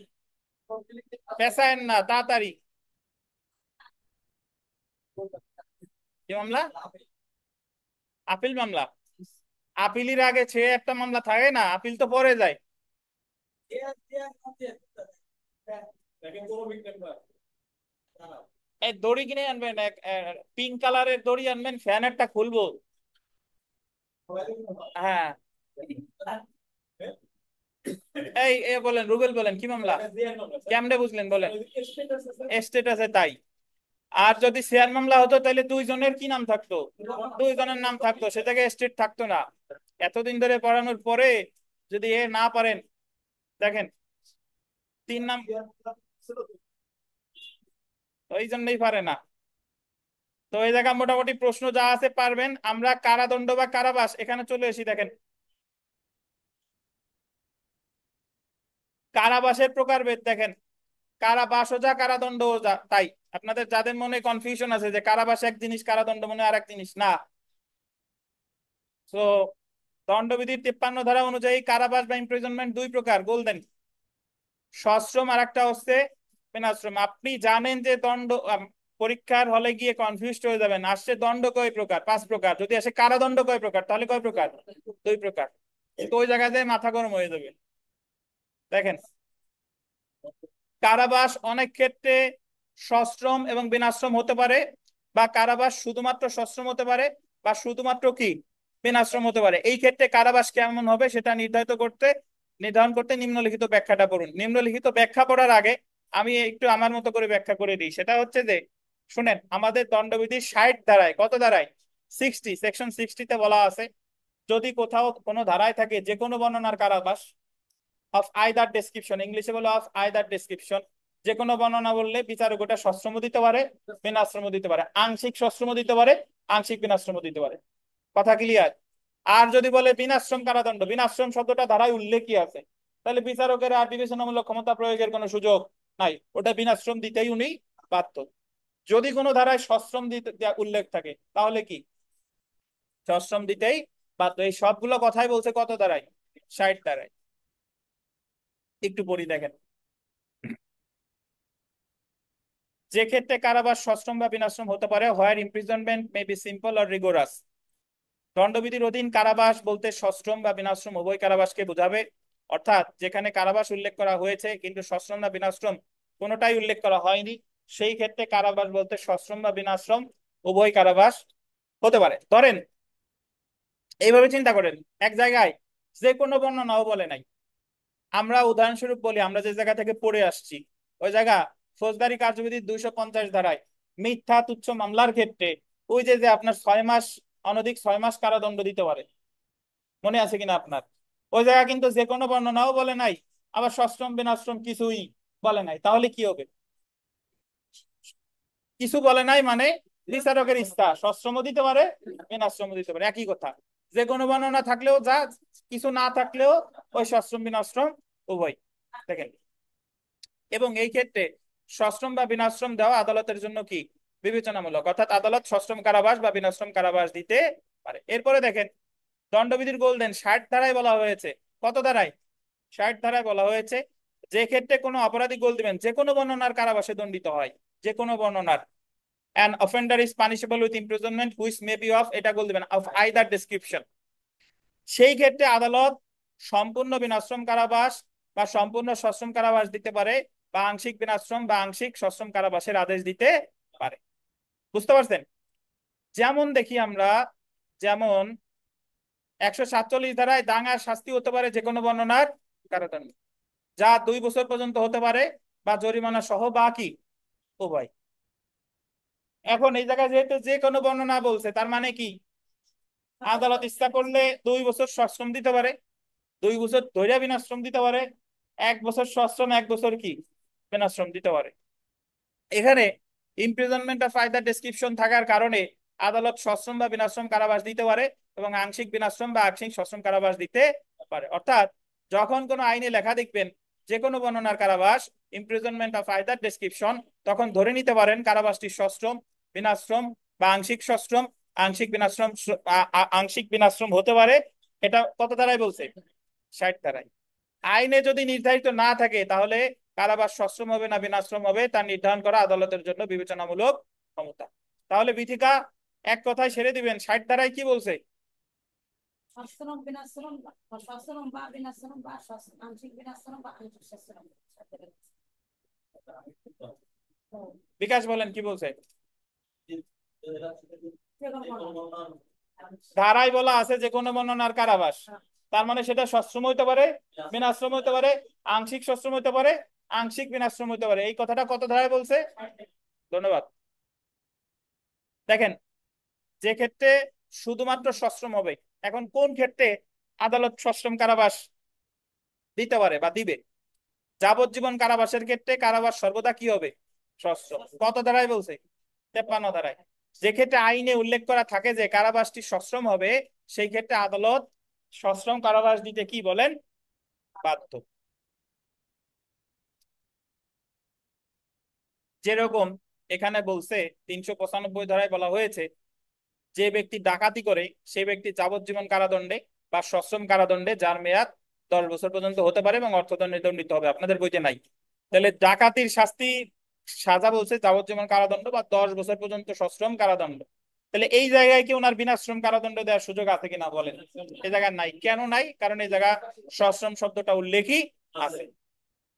পেশায়ের না, তাড়াতাড়ি। কি মামলা? আপিল মামলা। আপিলের আগে সে একটা মামলা থাকে না, আপিল তো পরে যায়। এই দড়ি কিনে আনবেন, এক পিঙ্ক কালারের দড়ি আনবেন, ফ্যানেরটা খুলবো। হ্যাঁ। এই বলেন রুবেল, বলেন কি মামলা, কেমনে বুঝলেন বলেন? এস্টেট আছে তাই। আর যদি শেয়ার মামলা হতো তাহলে দুইজনের কি নাম থাকতো? দুইজনের নাম থাকতো, সেটাকে এস্টেট থাকতো না। এতদিন ধরে পড়ানোর পরে যদি এ না পারেন, দেখেন তিন নাম, ওই জন্যই পারে না। তো এই জায়গা মোটামুটি প্রশ্ন যা আছে পারবেন। আমরা কারাদণ্ড বা কারাবাস এখানে চলে এসি, দেখেন কারাবাসের প্রকারভেদ দেখেন। কারাবাসও যা, কারাদণ্ডও যা তাই। আপনাদের যাদের মনে কনফিউশন আছে যে কারাবাস এক জিনিস, কারাদণ্ড মনে আর এক জিনিস, না। তো দণ্ডবিধির 53 ধারা অনুযায়ী কারাবাস বা ইমপ্রিজনমেন্ট দুই প্রকার, গোল্ডেন। সশ্রম আর একটা হচ্ছে বিনাশ্রম। আপনি জানেন যে দণ্ড, পরীক্ষার হলে গিয়ে কনফিউজড হয়ে যাবেন, আসছে দণ্ড কয় প্রকার, 5 প্রকার, যদি আসে কারাদণ্ড কয় প্রকার, তাহলে কয় প্রকার, 2 প্রকার। কিন্তু ওই জায়গাতে মাথা গরম হয়ে যাবে। দেখেন কারাবাস অনেক ক্ষেত্রে সশ্রম এবং বিনাশ্রম হতে পারে, বা কারাবাস শুধুমাত্র সশ্রম হতে পারে, বা শুধুমাত্র কি বিনাশ্রম হতে পারে। এই ক্ষেত্রে কারাবাস কেমন হবে সেটা নির্ধারণ করতে নিম্নলিখিত ব্যাখ্যাটা পড়ুন। নিম্নলিখিত ব্যাখ্যা পড়ার আগে আমি একটু আমার মতো করে ব্যাখ্যা করে দিই। সেটা হচ্ছে যে, শুনেন, আমাদের দণ্ডবিধির 60 ধারায়, কত ধারায়, 60, সেকশন 60-তে বলা আছে, যদি কোথাও কোনো ধারায় থাকে যে কোনো বর্ণনার কারাবাস, অফ আইদার ডেসক্রিপশন, ইংলিশে বলে অফ আইদার ডেসক্রিপশন, যে কোনো বর্ণনা বললে বিচারক ওটা সশ্রম দিতে পারে, বিনাশ্রম দিতে পারে, আংশিক সশ্রম দিতে পারে, আংশিক বিনাশ্রম দিতে পারে। কথা ক্লিয়ার? আর যদি বলে বিনাশ্রম কারাদণ্ড, বিনাশ্রম শব্দটা ধারায় উল্লেখই আছে, তাহলে বিচারকের আর বিবেচনামূলক ক্ষমতা প্রয়োগের কোনো সুযোগ নাই, ওটা বিনাশ্রম দিতেই উনি বাধ্য। যদি কোনো ধারায় সশ্রম দিতে উল্লেখ থাকে, তাহলে কি সশ্রম দিতেই বাধ্য। এই সবগুলো কথাই বলছে কত ধারায়, 60 ধারায়। একটু পড়ি দেখেন। যে ক্ষেত্রে কারাবাস সশ্রম বা বিনাশ্রম হতে পারে, where imprisonment may be simple or rigorous. দণ্ডবিধির অধীন কারাবাস বলতে সশ্রম বা বিনাশ্রম উভয় কারাবাসকে বোঝাবে। অর্থাৎ যেখানে কারাবাস উল্লেখ করা হয়েছে কিন্তু সশ্রম না বিনাশ্রম কোনোটাই উল্লেখ করা হয়নি, সেই ক্ষেত্রে কারাবাস বলতে সশ্রম বা বিনাশ্রম উভয় কারাবাস হতে পারে। ধরেন এইভাবে চিন্তা করেন, এক জায়গায় যে কোনো বর্ণনাও বলে নাই। আমরা উদাহরণস্বরূপ বলি, আমরা যে জায়গা থেকে পড়ে আসছি ওই জায়গা ফৌজদারি কার্যবিধি 250 ধারায় মিথ্যা তুচ্ছ মামলার ক্ষেত্রে ওই যে যে আপনার 6 মাস, অনধিক 6 মাস কারাদণ্ড দিতে পারে, মনে আছে কিনা আপনার? ওই জায়গা কিন্তু যে কোনো বর্ণনাও বলে নাই, আবার সশ্রম বিনাশ্রম কিছুই বলে নাই, তাহলে কি হবে? কিছু বলে নাই মানে বিচারকের ইচ্ছা, সশ্রমও দিতে পারে, বিনাশ্রমও দিতে পারে, একই কথা। যে কোনো বর্ণনা থাকলেও যা, কিছু না থাকলেও ওই সশ্রম বিনাশ্রম উভয়। দেখেন, এবং এই ক্ষেত্রে সশ্রম বা বিনাশ্রম দেওয়া আদালতের জন্য কি বিবেচনামূলক, অর্থাৎ আদালত সশ্রম কারাবাস বা বিনাশ্রম কারাবাস দিতে পারে। এরপরে দেখেন দণ্ডবিধির গোল্ডেন 60 ধারায় বলা হয়েছে, কত ধারায়, 60 ধারায় বলা হয়েছে, যে ক্ষেত্রে কোনো অপরাধী গোল দিবেন যে কোনো বর্ণনার কারাবাসে দণ্ডিত হয়, যে কোনো বর্ণনার, an offender is punishable with imprisonment which may be of, এটা গোল দিবেন, of either description। সেই ক্ষেত্রে আদালত সম্পূর্ণ বিনাশ্রম কারাবাস বা সম্পূর্ণ সশ্রম কারাবাস দিতে পারে, বা আংশিক বিনাশ্রম বা আংশিক সশ্রম কারাবাসের আদেশ দিতে পারে। বুঝতে পারছেন? যেমন দেখি আমরা, যেমন 147 ধারায় দাঙ্গার শাস্তি হতে পারে যে কোনো বর্ণনার কারাদণ্ড, যা 2 বছর পর্যন্ত হতে পারে, বা জরিমানা সহ বা কি উভয়। এখন এই জায়গায় যেহেতু যে কোনো বর্ণনা বলছে, তার মানে কি আদালত ইচ্ছা করলে 2 বছর সশ্রম দিতে পারে, 2 বছর ধৈর্য বিনাশ্রম দিতে পারে, 1 বছর সশ্রম, 1 বছর কি বিনাশ্রম দিতে পারে। এখানে ইমপ্রিজনমেন্ট অফ ফার্দার ডেসক্রিপশন থাকার কারণে আদালত সশ্রম বা বিনাশ্রম কারাবাস দিতে পারে এবং আংশিক বিনাশ্রম বা আংশিক সশ্রম কারাবাস দিতে পারে। অর্থাৎ যখন কোনো আইনে লেখা দেখবেন যে কোনো বর্ণনার কারাবাস ইমপ্রিজনমেন্ট অফ আইদার ডেসক্রিপশন, তখন ধরে নিতে পারেন কারাবাসটি সশ্রম, বিনাশ্রম বা আংশিক সশ্রম, আংশিক বিনাশ্রম, আংশিক বিনাশ্রম হতে পারে। এটা কত ধারায় বলছে? 60 ধারায়। আইনে যদি নির্ধারিত না থাকে তাহলে কারাবাস সশ্রম হবে না বিনাশ্রম হবে তা নির্ধারণ করা আদালতের জন্য বিবেচনামূলক ক্ষমতা। তাহলে বিথিকা এক কথায় ছেড়ে দিবেন, 60 ধারায় কি বলছে? সশ্রম বিনাশ্রম সশ্রম বা বিনাশ্রম বা আংশিক বিনাশ্রম বা আংশিক সশ্রম। বিকাশ বলেন কি বলছে? ধারায় বলা আছে যে কোনো বর্ণনার কারাবাস, তার মানে সেটা সশ্রম হইতে পারে, বিনাশ্রম হইতে পারে, আংশিক সশ্রম হইতে পারে, আংশিক বিনাশ্রম হইতে পারে। এই কথাটা কত ধারায় বলছে? ধন্যবাদ। দেখেন, যে ক্ষেত্রে শুধুমাত্র সশ্রম হবে, এখন কোন ক্ষেত্রে আদালত সশ্রম কারাবাস দিতে পারে বা দিবে? যাবজ্জীবন কারাবাসের ক্ষেত্রে কারাবাস সর্বদা কি হবে? সশ্রম। কত ধারায় বলছে? 53 ধারায়। যে ক্ষেত্রে আইনে উল্লেখ করা থাকে যে কারাবাসটি সশ্রম হবে, সেই ক্ষেত্রে আদালত সশ্রম কারাবাস দিতে কি বলেন? বাধ্য। যেরকম এখানে বলছে 395 ধারায় বলা হয়েছে যে ব্যক্তি ডাকাতি করে সেই ব্যক্তি যাবজ্জীবন কারাদণ্ডে বা সশ্রম কারাদণ্ডে যার মেয়াদ 10 বছর পর্যন্ত হতে পারে এবং অর্থদণ্ডে দণ্ডিত হবে। আপনাদের বইতে নাই। তাহলে ডাকাতির শাস্তি সাজা বলছে যাবজ্জীবন কারাদণ্ড বা 10 বছর পর্যন্ত সশ্রম কারাদণ্ড। তাহলে এই জায়গায় কি ওনার বিনাশ্রম কারাদণ্ড দেওয়ার সুযোগ আছে কিনা বলেন? এই জায়গায় নাই। কেন নাই? কারণ এই জায়গা সশ্রম শব্দটা উল্লেখই আছে।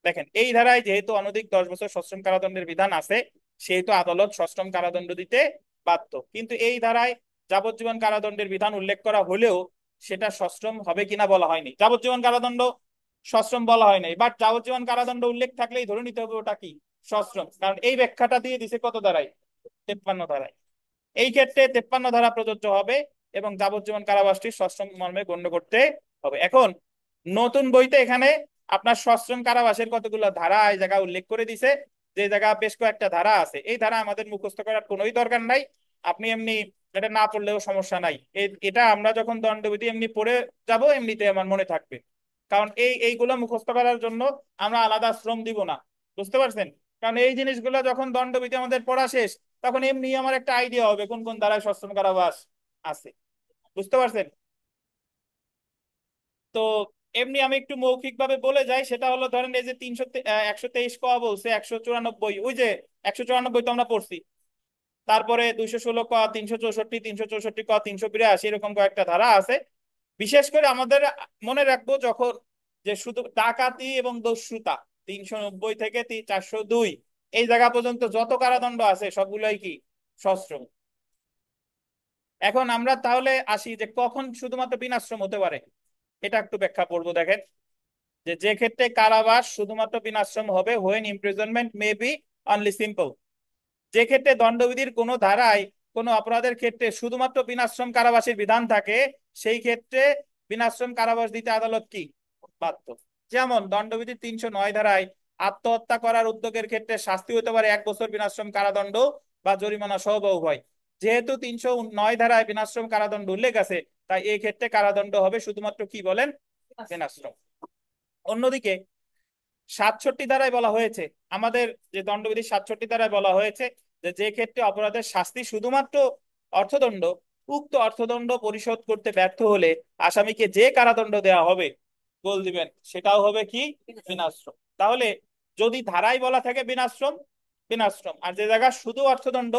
দেখেন, এই ধারায় যেহেতু অনধিক 10 বছর সশ্রম কারাদণ্ডের বিধান আছে, সেহেতু আদালত সশ্রম কারাদণ্ড দিতে বাধ্য। কিন্তু এই ধারায় যাবজ্জীবন কারাদণ্ডের বিধান উল্লেখ করা হলেও সেটা সশ্রম হবে কিনা বলা হয়নি। যাবজ্জীবন কারাদণ্ড সশ্রম বলা হয় নাই, বাট যাবজ্জীবন কারাদণ্ড উল্লেখ থাকলেই ধরে নিতে হবে ওটা কি সশ্রম, কারণ এই ব্যাখ্যাটা দিয়ে দিছে কত ধারায়? 53 ধারায়। এই ক্ষেত্রে 53 ধারা প্রযোজ্য হবে এবং যাবজ্জীবন কারাবাসটি সশ্রম মর্মে গণ্য করতে হবে। এখন নতুন বইতে এখানে আপনার সশ্রম কারাবাসের কতগুলো ধারা এই জায়গা উল্লেখ করে দিছে। যে জায়গা বেশ কয়েকটা ধারা আছে, এই ধারা আমাদের মুখস্থ করার কোনোই দরকার নাই। আপনি এমনি এটা না পড়লেও সমস্যা নাই। এটা আমরা যখন দণ্ডবিধি এমনি পড়ে যাব এমনিতে আমার মনে থাকবে। কারণ এইগুলো মুখস্থ করার জন্য আমরা আলাদা শ্রম দিব না। বুঝতে পারছেন? কারণ এই জিনিসগুলো যখন দণ্ডবিধি আমাদের পড়া শেষ তখন এমনি আমার একটা আইডিয়া হবে কোন কোন ধারায় সশ্রম কারাবাস আছে। বুঝতে পারছেন? তো এমনি আমি একটু মৌখিক ভাবে বলে যাই, সেটা হলো ধরেন এই যে 123 ক বলছে, 194, ওই যে 194 তো আমরা পড়ছি। তারপরে 216 ক, 364, 364 ক, 382 এরকম কয়েকটা ধারা আছে। বিশেষ করে আমাদের মনে রাখবো যখন যে শুধু ডাকাতি এবং দস্যুতা 390 থেকে 402 এই জায়গা পর্যন্ত যত কারাদণ্ড আছে সবগুলোই কি সশ্রম। এখন আমরা তাহলে আসি যে কখন শুধুমাত্র বিনাশ্রম হতে পারে, এটা একটু ব্যাখ্যা করবো। দেখেন, যে ক্ষেত্রে কারাবাস শুধুমাত্র বিনাশ্রম হবে when imprisonment may be only simple। যে ক্ষেত্রে দণ্ডবিধির কোনো ধারায় কোনো অপরাধের ক্ষেত্রে শুধুমাত্র বিনাশ্রম কারাবাসের বিধান থাকে সেই ক্ষেত্রে বিনাশ্রম কারাবাস দিতে আদালত কি বাধ্য। যেমন দণ্ডবিধির 309 ধারায় আত্মহত্যা করার উদ্যোগের ক্ষেত্রে শাস্তি হতে পারে 1 বছর বিনাশ্রম কারাদণ্ড বা জরিমানা সহ বা উভয়। যেহেতু 309 ধারায় বিনাশ্রম কারাদণ্ড উল্লেখ আছে, তাই এই ক্ষেত্রে কারাদণ্ড হবে শুধুমাত্র কি বলেন? বিনাশ্রম। অন্যদিকে 67 ধারায় বলা হয়েছে, আমাদের যে দণ্ডবিধি 67 ধারায় বলা হয়েছে যে ক্ষেত্রে অপরাধের শাস্তি শুধুমাত্র অর্থদণ্ড, উক্ত অর্থদণ্ড পরিশোধ করতে ব্যর্থ হলে আসামিকে যে কারাদণ্ড দেওয়া হবে বল দিবেন সেটাও হবে কি বিনাশ্রম। তাহলে যদি ধারায় বলা থাকে বিনাশ্রম, বিনাশ্রম, আর যে জায়গা শুধু অর্থদণ্ড,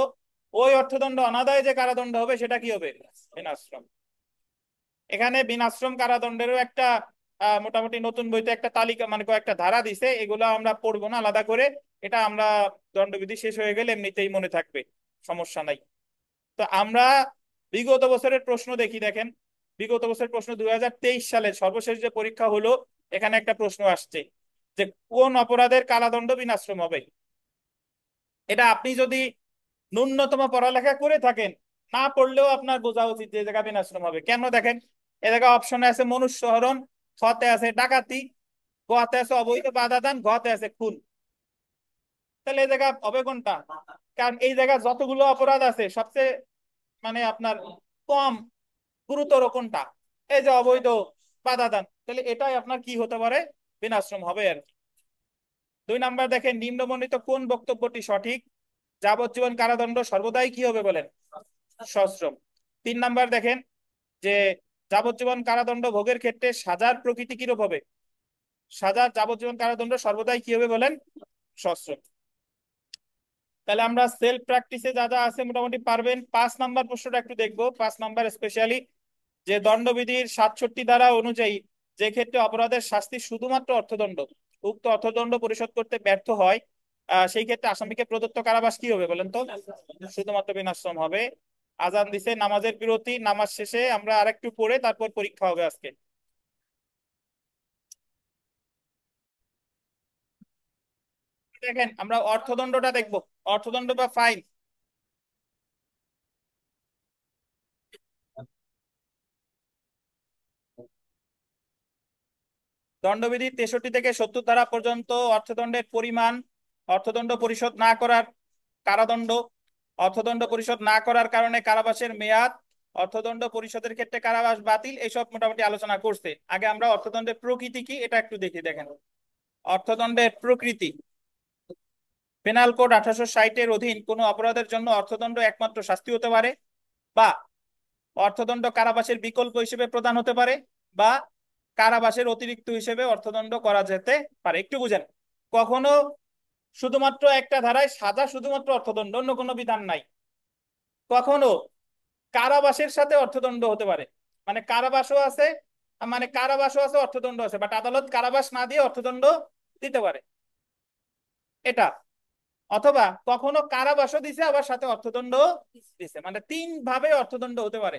ওই অর্থদণ্ড অনাদায়ে যে কারাদণ্ড হবে সেটা কি হবে? বিনাশ্রম। এখানে বিনাশ্রম কারাদণ্ডেরও একটা মোটামুটি নতুন বইতে একটা তালিকা মানে কয়েকটা ধারা দিছে, এগুলো আমরা পড়বো না আলাদা করে। এটা আমরা দণ্ডবিধি শেষ হয়ে গেলে এমনিতেই মনে থাকবে, সমস্যা নাই। তো আমরা বিগত বছরের প্রশ্ন দেখি। দেখেন, বিগত বছরের প্রশ্ন 2023 সালের সর্বশেষ যে পরীক্ষা হলো, এখানে একটা প্রশ্ন আসছে যে কোন অপরাধের কারাদণ্ড বিনাশ্রম হবে। এটা আপনি যদি ন্যূনতম পড়ালেখা করে থাকেন, না পড়লেও আপনার বোঝা উচিত যে জায়গা বিনাশ্রম হবে। কেন? দেখেন, এ জায়গা অপশনে আছে মনুষ্যহরণ, খতে আছে ডাকাতি, গতে আছে অবৈধ বাধা দান, ঘতে আছে খুন। তাহলে এই জায়গা হবে কোনটা? কারণ এই জায়গা যতগুলো অপরাধ আছে সবচেয়ে মানে আপনার কম গুরুতর কোনটা? এই যে অবৈধ বাধা দান, তাহলে এটাই আপনার কি হতে পারে? বিনাশ্রম হবে আর কি। 2 নাম্বার দেখেন, নিম্নবর্ণিত কোন বক্তব্যটি সঠিক? যাবজ্জীবন কারাদণ্ড সর্বদাই কি হবে বলেন? সশ্রম। 3 নাম্বার দেখেন যে যাবজ্জীবন কারাদণ্ড ভোগের ক্ষেত্রে সাজার প্রকৃতি কিরূপ হবে? সাজা যাবজ্জীবন কারাদণ্ড সর্বদাই কি হবে বলেন? সশ্রম। তাহলে আমরা সেলফ প্র্যাকটিসে যা যা আছে মোটামুটি পারবেন। 5 নাম্বার প্রশ্নটা একটু দেখবো, 5 নাম্বার স্পেশালি, যে দণ্ডবিধির 67 ধারা অনুযায়ী যে ক্ষেত্রে অপরাধের শাস্তি শুধুমাত্র অর্থদণ্ড, উক্ত অর্থদণ্ড পরিশোধ করতে ব্যর্থ হয়, সেই ক্ষেত্রে আসামিকে প্রদত্ত কারাবাস কি হবে বলেন তো? শুধুমাত্র বিনাশ্রম হবে। আজান দিছে, নামাজের বিরতি, নামাজ শেষে আমরা আরেকটু পড়ে তারপর পরীক্ষা হবে আজকে। দেখেন আমরা অর্থদণ্ডটা দেখবো, অর্থদণ্ড বা ফাইন। দণ্ডবিধি 63 থেকে 70 ধারা পর্যন্ত অর্থদণ্ডের পরিমাণ, অর্থদণ্ড পরিশোধ না করার কারাদণ্ড, অর্থদণ্ড পরিশোধ না করার কারণে কারাবাসের মেয়াদ, অর্থদণ্ড পরিশোধের ক্ষেত্রে কারাবাস বাতিল, এইসব মোটামুটি আলোচনা করছে। আগে আমরা অর্থদণ্ডের প্রকৃতি কি এটা একটু দেখি। দেখেন অর্থদণ্ডের প্রকৃতি, পেনাল কোড 1860-এর অধীন কোনো অপরাধের জন্য অর্থদণ্ড একমাত্র শাস্তি হতে পারে, বা অর্থদণ্ড কারাবাসের বিকল্প হিসেবে প্রদান হতে পারে, বা কারাবাসের অতিরিক্ত হিসেবে অর্থদণ্ড করা যেতে পারে। একটু বুঝেন, কখনো শুধুমাত্র একটা ধারায় সাজা শুধুমাত্র অর্থদণ্ড, অন্য কোনো বিধান নাই। কখনো কারাবাসের সাথে অর্থদণ্ড হতে পারে, মানে কারাবাসও আছে, মানে কারাবাসও আছে অর্থদণ্ড আছে, বাট আদালত কারাবাস না দিয়ে অর্থদণ্ড দিতে পারে এটা। অথবা কখনো কারাবাসও দিছে আবার সাথে অর্থদণ্ড দিছে, মানে 3 ভাবে অর্থদণ্ড হতে পারে।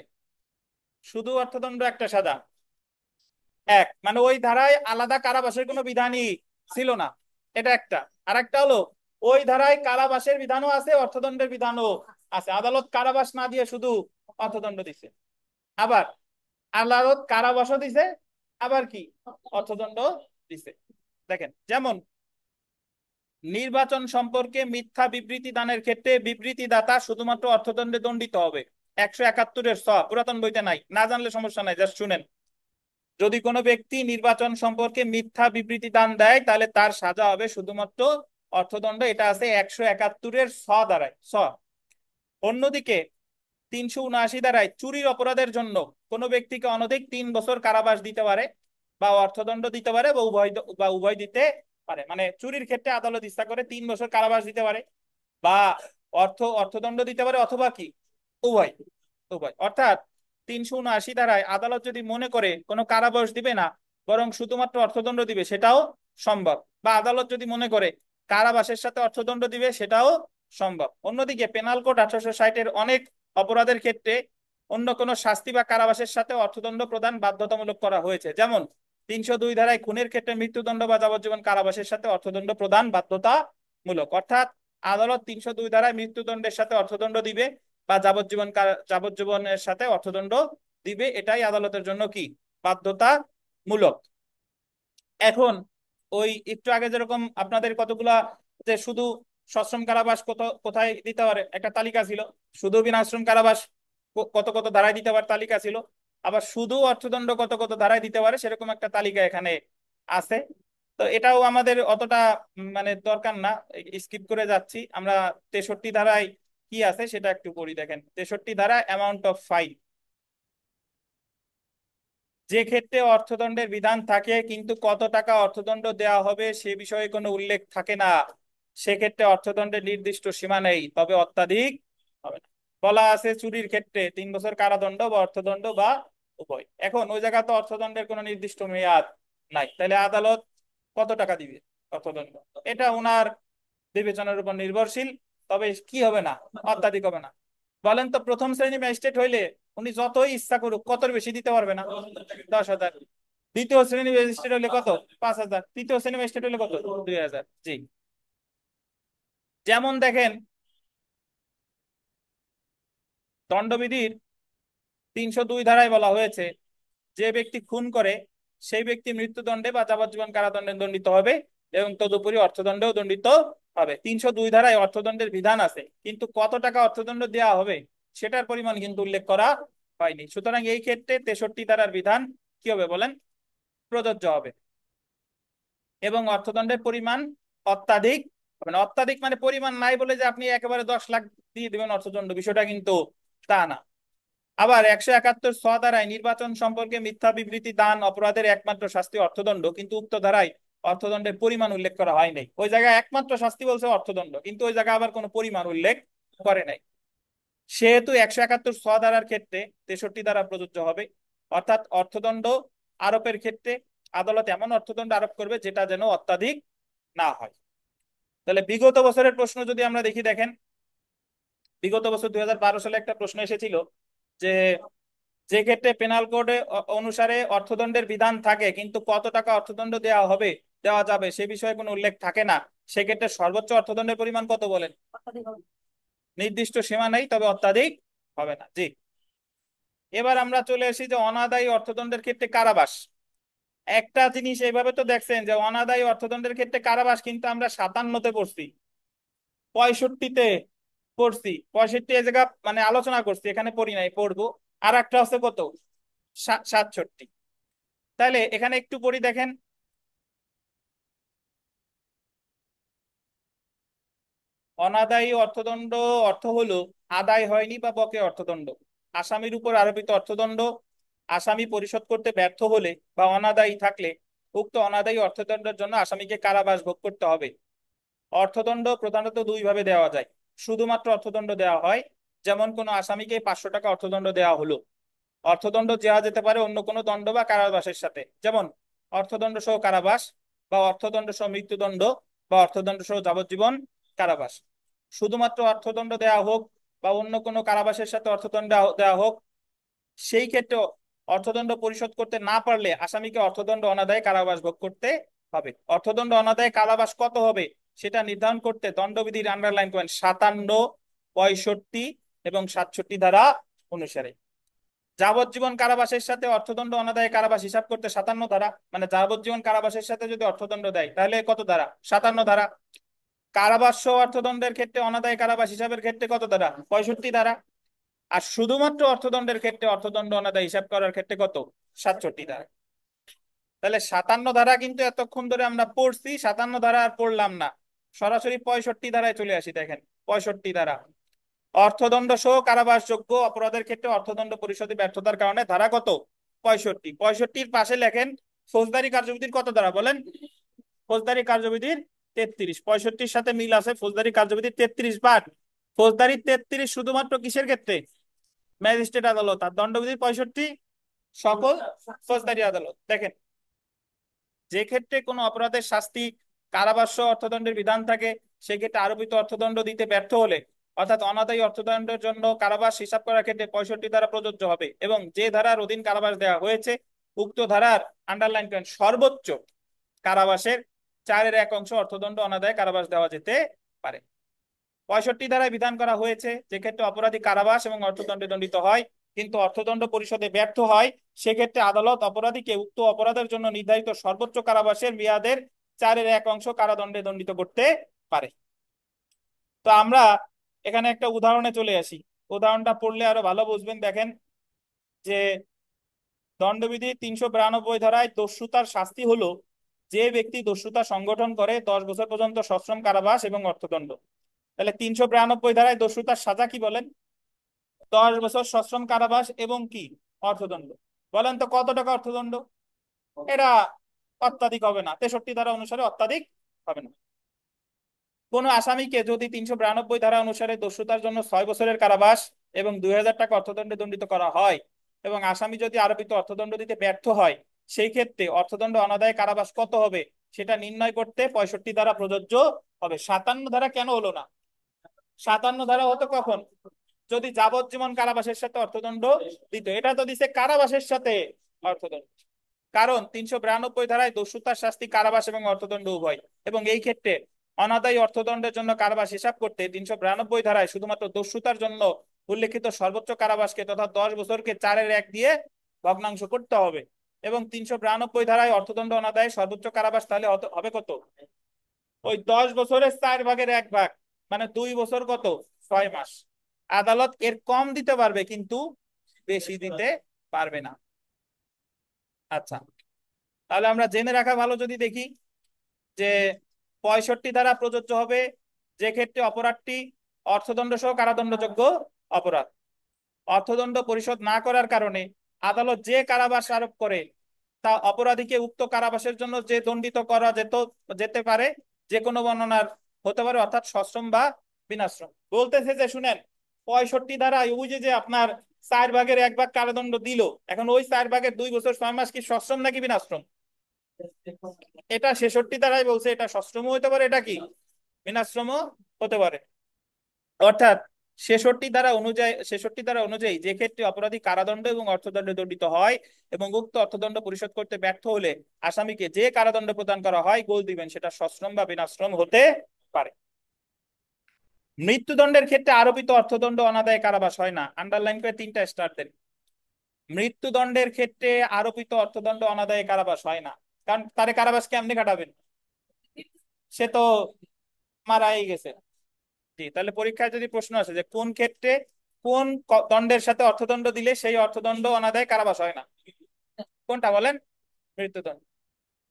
শুধু অর্থদণ্ড একটা সাজা এক, মানে ওই ধারায় আলাদা কারাবাসের কোনো বিধানই ছিল না, এটা একটা। আর একটা হলো ওই ধারায় কারাবাসের বিধানও আছে, অর্থদণ্ডের বিধানও আছে, আদালত কারাবাস না দিয়ে শুধু অর্থদণ্ড দিছে। আবার আদালত কারাবাসও দিছে, আবার কি অর্থদণ্ড দিছে। দেখেন যেমন নির্বাচন সম্পর্কে মিথ্যা বিবৃতি দানের ক্ষেত্রে বিবৃতি দাতা শুধুমাত্র অর্থদণ্ডে দণ্ডিত হবে। 171-এর পুরাতন বইতে নাই, না জানলে সমস্যা নাই, জাস্ট শুনেন। যদি কোনো ব্যক্তি নির্বাচন সম্পর্কে মিথ্যা বিবৃতি দান দেয় তাহলে তার সাজা হবে শুধুমাত্র অর্থদণ্ড, এটা আছে 171-এর দ্বারায় অন্যদিকে 379 দ্বারায় চুরির অপরাধের জন্য কোনো ব্যক্তিকে অনধিক 3 বছর কারাবাস দিতে পারে, বা অর্থদণ্ড দিতে পারে, বা উভয় দিতে পারে। মানে চুরির ক্ষেত্রে আদালত ইচ্ছা করে 3 বছর কারাবাস দিতে পারে, বা অর্থদণ্ড দিতে পারে, অথবা কি উভয়। উভয় অর্থাৎ 379 ধারায় আদালত যদি মনে করে কোনো কারাবাস দিবে না, বরং শুধুমাত্র অর্থদণ্ড দিবে, সেটাও সম্ভব। বা আদালত যদি মনে করে কারাবাসের সাথে অর্থদণ্ড দিবে, সেটাও সম্ভব। অন্যদিকে পেনাল কোড 1860-এর অনেক অপরাধের ক্ষেত্রে অন্য কোনো শাস্তি বা কারাবাসের সাথে অর্থদণ্ড প্রদান বাধ্যতামূলক করা হয়েছে। যেমন 302 ধারায় খুনের ক্ষেত্রে মৃত্যুদণ্ড বা যাবজ্জীবন কারাবাসের সাথে অর্থদণ্ড প্রদান বাধ্যতামূলক। অর্থাৎ আদালত 302 ধারায় মৃত্যুদণ্ডের সাথে অর্থদণ্ড দিবে, বা যাবজ্জীবনের সাথে অর্থদণ্ড দিবে, এটাই আদালতের জন্য কি বাধ্যতামূলক। এখন ওই একটু আগে যেরকম আপনাদের কতগুলা যে শুধু সশ্রম কারাবাস কোথায় দিতে পারে একটা তালিকা ছিল, শুধু বিনাশ্রম কারাবাস কত কত ধারায় দিতে পারে তালিকা ছিল, আবার শুধু অর্থদণ্ড কত কত ধারায় দিতে পারে সেরকম একটা তালিকা এখানে আছে। তো এটাও আমাদের অতটা মানে দরকার না, স্কিপ করে যাচ্ছি আমরা। 63 ধারায় কি আছে সেটা একটু পড়ি। দেখেন 63 ধারা অ্যামাউন্ট অফ ফাইন, যে ক্ষেত্রে অর্থদণ্ডের বিধান থাকে কিন্তু কত টাকা অর্থদণ্ড দেওয়া হবে সে বিষয়ে কোনো উল্লেখ থাকে না, সেক্ষেত্রে অর্থদণ্ডের নির্দিষ্ট সীমা নেই, তবে অত্যাধিক হবে না। বলা আছে চুরির ক্ষেত্রে 3 বছর কারাদণ্ড বা অর্থদণ্ড বা উভয়। এখন ওই জায়গা তো অর্থদণ্ডের কোনো নির্দিষ্ট মেয়াদ নাই, তাহলে আদালত কত টাকা দিবে অর্থদণ্ড, এটা ওনার বিবেচনার উপর নির্ভরশীল। তবে কি হবে না, অত্যাধিক হবে না। বলেন তো প্রথম শ্রেণী ম্যাজিস্ট্রেট হইলে উনি যতই ইচ্ছা করুক কত বেশি দিতে পারবে না? 10,000। দ্বিতীয় শ্রেণী ম্যাজিস্ট্রেট হলে কত? 5,000। তৃতীয় শ্রেণী ম্যাজিস্ট্রেট হলে কত? 2,000। জি। যেমন দেখেন দণ্ডবিধির 302 ধারায় বলা হয়েছে যে ব্যক্তি খুন করে সেই ব্যক্তি মৃত্যুদণ্ডে বা যাবজ্জীবন কারাদণ্ডে দণ্ডিত হবে, এবং তদুপরি অর্থদণ্ডেও দণ্ডিত হবে। 302 ধারায় অর্থদণ্ডের বিধান আছে, কিন্তু কত টাকা অর্থদণ্ড দেওয়া হবে সেটার পরিমাণ কিন্তু উল্লেখ করা হয়নি। সুতরাং এই ক্ষেত্রে 63 ধারার বিধান কি হবে বলেন, প্রযোজ্য হবে। এবং অর্থদণ্ডের পরিমাণ অত্যাধিক মানে অত্যাধিক মানে পরিমাণ নাই বলে যে আপনি একেবারে 10 লাখ দিয়ে দিবেন অর্থদণ্ড, বিষয়টা কিন্তু তা না। আবার 171 ধারায় নির্বাচন সম্পর্কে মিথ্যা বিবৃতি দান অপরাধের একমাত্র শাস্তি অর্থদণ্ড, কিন্তু উক্ত ধারায় অর্থদণ্ডের পরিমাণ উল্লেখ করা হয় নাই। ওই জায়গায় একমাত্র শাস্তি বলছে অর্থদণ্ড, কিন্তু ওই জায়গায় আবার কোনো পরিমাণ উল্লেখ করে নাই। সেহেতু 171 ধারার ক্ষেত্রে 63 ধারা প্রযোজ্য হবে। অর্থাৎ অর্থদণ্ড আরোপের ক্ষেত্রে আদালত এমন অর্থদণ্ড আরোপ করবে যেটা যেন অত্যাধিক না হয়। তাহলে বিগত বছরের প্রশ্ন যদি আমরা দেখি, দেখেন বিগত বছর 2012 সালে একটা প্রশ্ন এসেছিল যে যে ক্ষেত্রে পেনাল কোড অনুসারে অর্থদণ্ডের বিধান থাকে কিন্তু কত টাকা অর্থদণ্ড দেওয়া হবে দেওয়া যাবে সে বিষয়ে কোনো উল্লেখ থাকে না, সেক্ষেত্রে সর্বোচ্চ অর্থদণ্ডের পরিমাণ কত বলেন? নির্দিষ্ট সীমা নেই, তবে অত্যাধিক হবে না। জি। এবার আমরা চলে আসি যে অনাদায়ী অর্থদণ্ডের ক্ষেত্রে কারাবাস। একটা জিনিস এইভাবে তো দেখছেন যে অনাদায়ী অর্থদণ্ডের ক্ষেত্রে কারাবাস কিন্তু আমরা 57-তে পড়ছি, 65-তে পড়ছি, 65 এ জায়গা মানে আলোচনা করছি, এখানে পড়ি নাই, পড়বো। আর একটা হচ্ছে কত, 67। তাহলে এখানে একটু পড়ি, দেখেন অনাদায়ী অর্থদণ্ড অর্থ হলো আদায় হয়নি বা বকেয়া অর্থদণ্ড। আসামির উপর আরোপিত অর্থদণ্ড আসামি পরিশোধ করতে ব্যর্থ হলে বা অনাদায়ী থাকলে উক্ত অনাদায়ী অর্থদণ্ডের জন্য আসামিকে কারাবাস ভোগ করতে হবে। অর্থদণ্ড প্রধানত দুই ভাবে দেওয়া যায়। শুধুমাত্র অর্থদণ্ড দেওয়া হয়, যেমন কোনো আসামিকে 500 টাকা অর্থদণ্ড দেওয়া হলো। অর্থদণ্ড দেওয়া যেতে পারে অন্য কোনো দণ্ড বা কারাবাসের সাথে, যেমন অর্থদণ্ড সহ কারাবাস বা অর্থদণ্ড সহ মৃত্যুদণ্ড বা অর্থদণ্ড সহ যাবজ্জীবন কারাবাস। শুধুমাত্র অর্থদণ্ড দেওয়া হোক বা অন্য কোনো কারাবাসের সাথে অর্থদণ্ড দেওয়া হোক, সেই ক্ষেত্রে অর্থদণ্ড পরিশোধ করতে না পারলে আসামিকে অর্থদণ্ড অনাদায়ে কারাবাস ভোগ করতে হবে। অর্থদণ্ড অনাদায়ে কারাবাস কত হবে সেটা নির্ধারণ করতে দণ্ডবিধির আন্ডারলাইন করেন 57, 65 এবং 67 ধারা অনুসারে। যাবজ্জীবন কারাবাসের সাথে অর্থদণ্ড অনাদায়ে কারাবাস হিসাব করতে 57 ধারা, মানে যাবজ্জীবন কারাবাসের সাথে যদি অর্থদণ্ড দেয় তাহলে কত ধারা, 57 ধারা। কারাবাস সহ অর্থদণ্ডের ক্ষেত্রে অনাদায়ে কারাবাস হিসাবের ক্ষেত্রে কত ধারা, 65 ধারা। আর শুধুমাত্র অর্থদণ্ডের ক্ষেত্রে অর্থদণ্ড অনাদায় হিসাব করার ক্ষেত্রে কত, 67 ধারা। তাহলে 57 ধারা কিন্তু এতক্ষণ ধরে আমরা পড়ছি, 57 ধারা আর পড়লাম না, সরাসরি 65 ধারায় চলে আসি। দেখেন 65 ধারা, অর্থদণ্ড সহ কারাবাসযোগ্য অপরাধের ক্ষেত্রে অর্থদণ্ড পরিশোধে ব্যর্থতার কারণে ধারা কত, 65। 65-র পাশে লেখেন ফৌজদারি কার্যবিধির কত ধারা বলেন, ফৌজদারি কার্যবিধির 33। 65-র সাথে মিল আছে, ফৌজদারি কার্যবিধির 33 বার। ফৌজদারি 33 শুধুমাত্র কিসের ক্ষেত্রে, ম্যাজিস্ট্রেট আদালত। আর দণ্ডবিধির 65 সকল ফৌজদারি আদালত। দেখেন যে ক্ষেত্রে কোনো অপরাধের শাস্তি কারাবাস অর্থদণ্ডের বিধান থাকে সেক্ষেত্রে আরোপিত অর্থদণ্ড দিতে ব্যর্থ হলে, অর্থাৎ অনাদায়ী অর্থদণ্ডের জন্য কারাবাস হিসাব করার ক্ষেত্রে 65 ধারা প্রযোজ্য হবে। এবং যে ধারার অধীন কারাবাস দেওয়া হয়েছে উক্ত ধারার আন্ডারলাইন করেন সর্বোচ্চ কারাবাসের 4/1 অর্থদণ্ড অনাদায়ে কারাবাস দেওয়া যেতে পারে। 65 ধারায় বিধান করা হয়েছে যে ক্ষেত্রে অপরাধী কারাবাস এবং অর্থদণ্ডে দণ্ডিত হয় কিন্তু অর্থদণ্ড পরিশোধে ব্যর্থ হয়, সেক্ষেত্রে আদালত অপরাধীকে উক্ত অপরাধের জন্য নির্ধারিত সর্বোচ্চ কারাবাসের মেয়াদের 4/1 কারাদণ্ডে দণ্ডিত করতে পারে। তো আমরা এখানে একটা উদাহরণে চলে আসি, উদাহরণটা পড়লে আরো ভালো বুঝবেন। দেখেন যে দণ্ডবিধি 392 ধারায় দস্যুতার শাস্তি হলো যে ব্যক্তি দস্যুতা সংগঠন করে 10 বছর পর্যন্ত সশ্রম কারাবাস এবং অর্থদণ্ড। তাহলে 392 ধারায় দস্যুতার সাজা কি বলেন, 10 বছর সশ্রম কারাবাস এবং কি অর্থদণ্ড। বলেন তো কত টাকা অর্থদণ্ড, এটা অত্যাধিক হবে না, 63 ধারা অনুসারে অত্যাধিক হবে না। কোন আসামিকে যদি 392 ধারা অনুসারে দস্যুতার জন্য 6 বছরের কারাবাস এবং 2000 টাকা অর্থদণ্ডে দণ্ডিত করা হয় এবং আসামি যদি আরোপিত অর্থদণ্ড দিতে ব্যর্থ হয়, সেই ক্ষেত্রে অর্থদণ্ড অনাদায়ে কারাবাস কত হবে সেটা নির্ণয় করতে 65 ধারা প্রযোজ্য হবে। 57 ধারা কেন হলো না, 57 ধারা হতো কখন, যদি যাবজ্জীবন কারাবাসের সাথে অর্থদণ্ড দিত। এটা তো দিছে কারাবাসের সাথে অর্থদণ্ড, কারণ 392 ধারায় দস্যুতার শাস্তি কারাবাস এবং অর্থদণ্ড উভয়, এবং এই ক্ষেত্রে অনাদায়ী অর্থদণ্ডের জন্য কারাবাস হিসাব করতে 392 ধারায় শুধুমাত্র দস্যুতার জন্য উল্লেখিত সর্বোচ্চ কারাবাসকে তথা 10 বছরকে 4/1 দিয়ে ভগ্নাংশ করতে হবে। এবং 392 ধারায় অর্থদণ্ড অনাদায়ে সর্বোচ্চ কারাবাস তাহলে হবে কত, ওই 10 বছরের 4/1 মানে 2 বছর কত, 6 মাস। আদালত এর কম দিতে পারবে কিন্তু বেশি দিতে পারবে না। আচ্ছা, তাহলে আমরা জেনে রাখা ভালো যদি দেখি যে 65 ধারা প্রযোজ্য হবে যে ক্ষেত্রে অপরাধটি অর্থদণ্ড সহ কারাদণ্ডযোগ্য অপরাধ। অর্থদণ্ড পরিশোধ না করার কারণে আদালত যে কারাবাস আরোপ করে তা অপরাধীকে উক্ত কারাবাসের জন্য যে দণ্ডিত করা যেতে পারে যে কোনো বর্ণনার হতে পারে, অর্থাৎ সশ্রম বা বিনাশ্রম। বলতেছে যে শুনেন, 65 ধারায় ওই যে আপনার 4/1 কারাদণ্ড দিল, এখন ওই 4/2 বছর 6 মাস কি সশ্রম নাকি বিনাশ্রম? এটা 66 ধারায় বলছে এটা সশ্রমও হতে পারে, এটা কি বিনাশ্রমও হতে পারে। অর্থাৎ 66 ধারা অনুযায়ী যে ক্ষেত্রে অপরাধী কারাদণ্ড এবং অর্থদণ্ডে দণ্ডিত হয় এবং উক্ত অর্থদণ্ড পরিশোধ করতে ব্যর্থ হলে আসামিকে যে কারাদণ্ড প্রদান করা হয় গোল দিবেন, সেটা সশ্রম বা বিনাশ্রম হতে পারে। মৃত্যুদণ্ডের ক্ষেত্রে আরোপিত অর্থদণ্ড অনাদায়ে কারাবাস হয় না। আন্ডারলাইন করে 3টা স্টার দেন। মৃত্যুদণ্ডের ক্ষেত্রে আরোপিত অর্থদণ্ড অনাদায়ে কারাবাস হয় না, কারণ তারে কারাবাস কেমনে কাটাবেন, সে তো মারাই গেছে। জি, তাহলে পরীক্ষায় যদি প্রশ্ন আসে যে কোন ক্ষেত্রে কোন দণ্ডের সাথে অর্থদণ্ড দিলে সেই অর্থদণ্ড অনাদায়ে কারাবাস হয় না, কোনটা বলেন? মৃত্যুদণ্ড।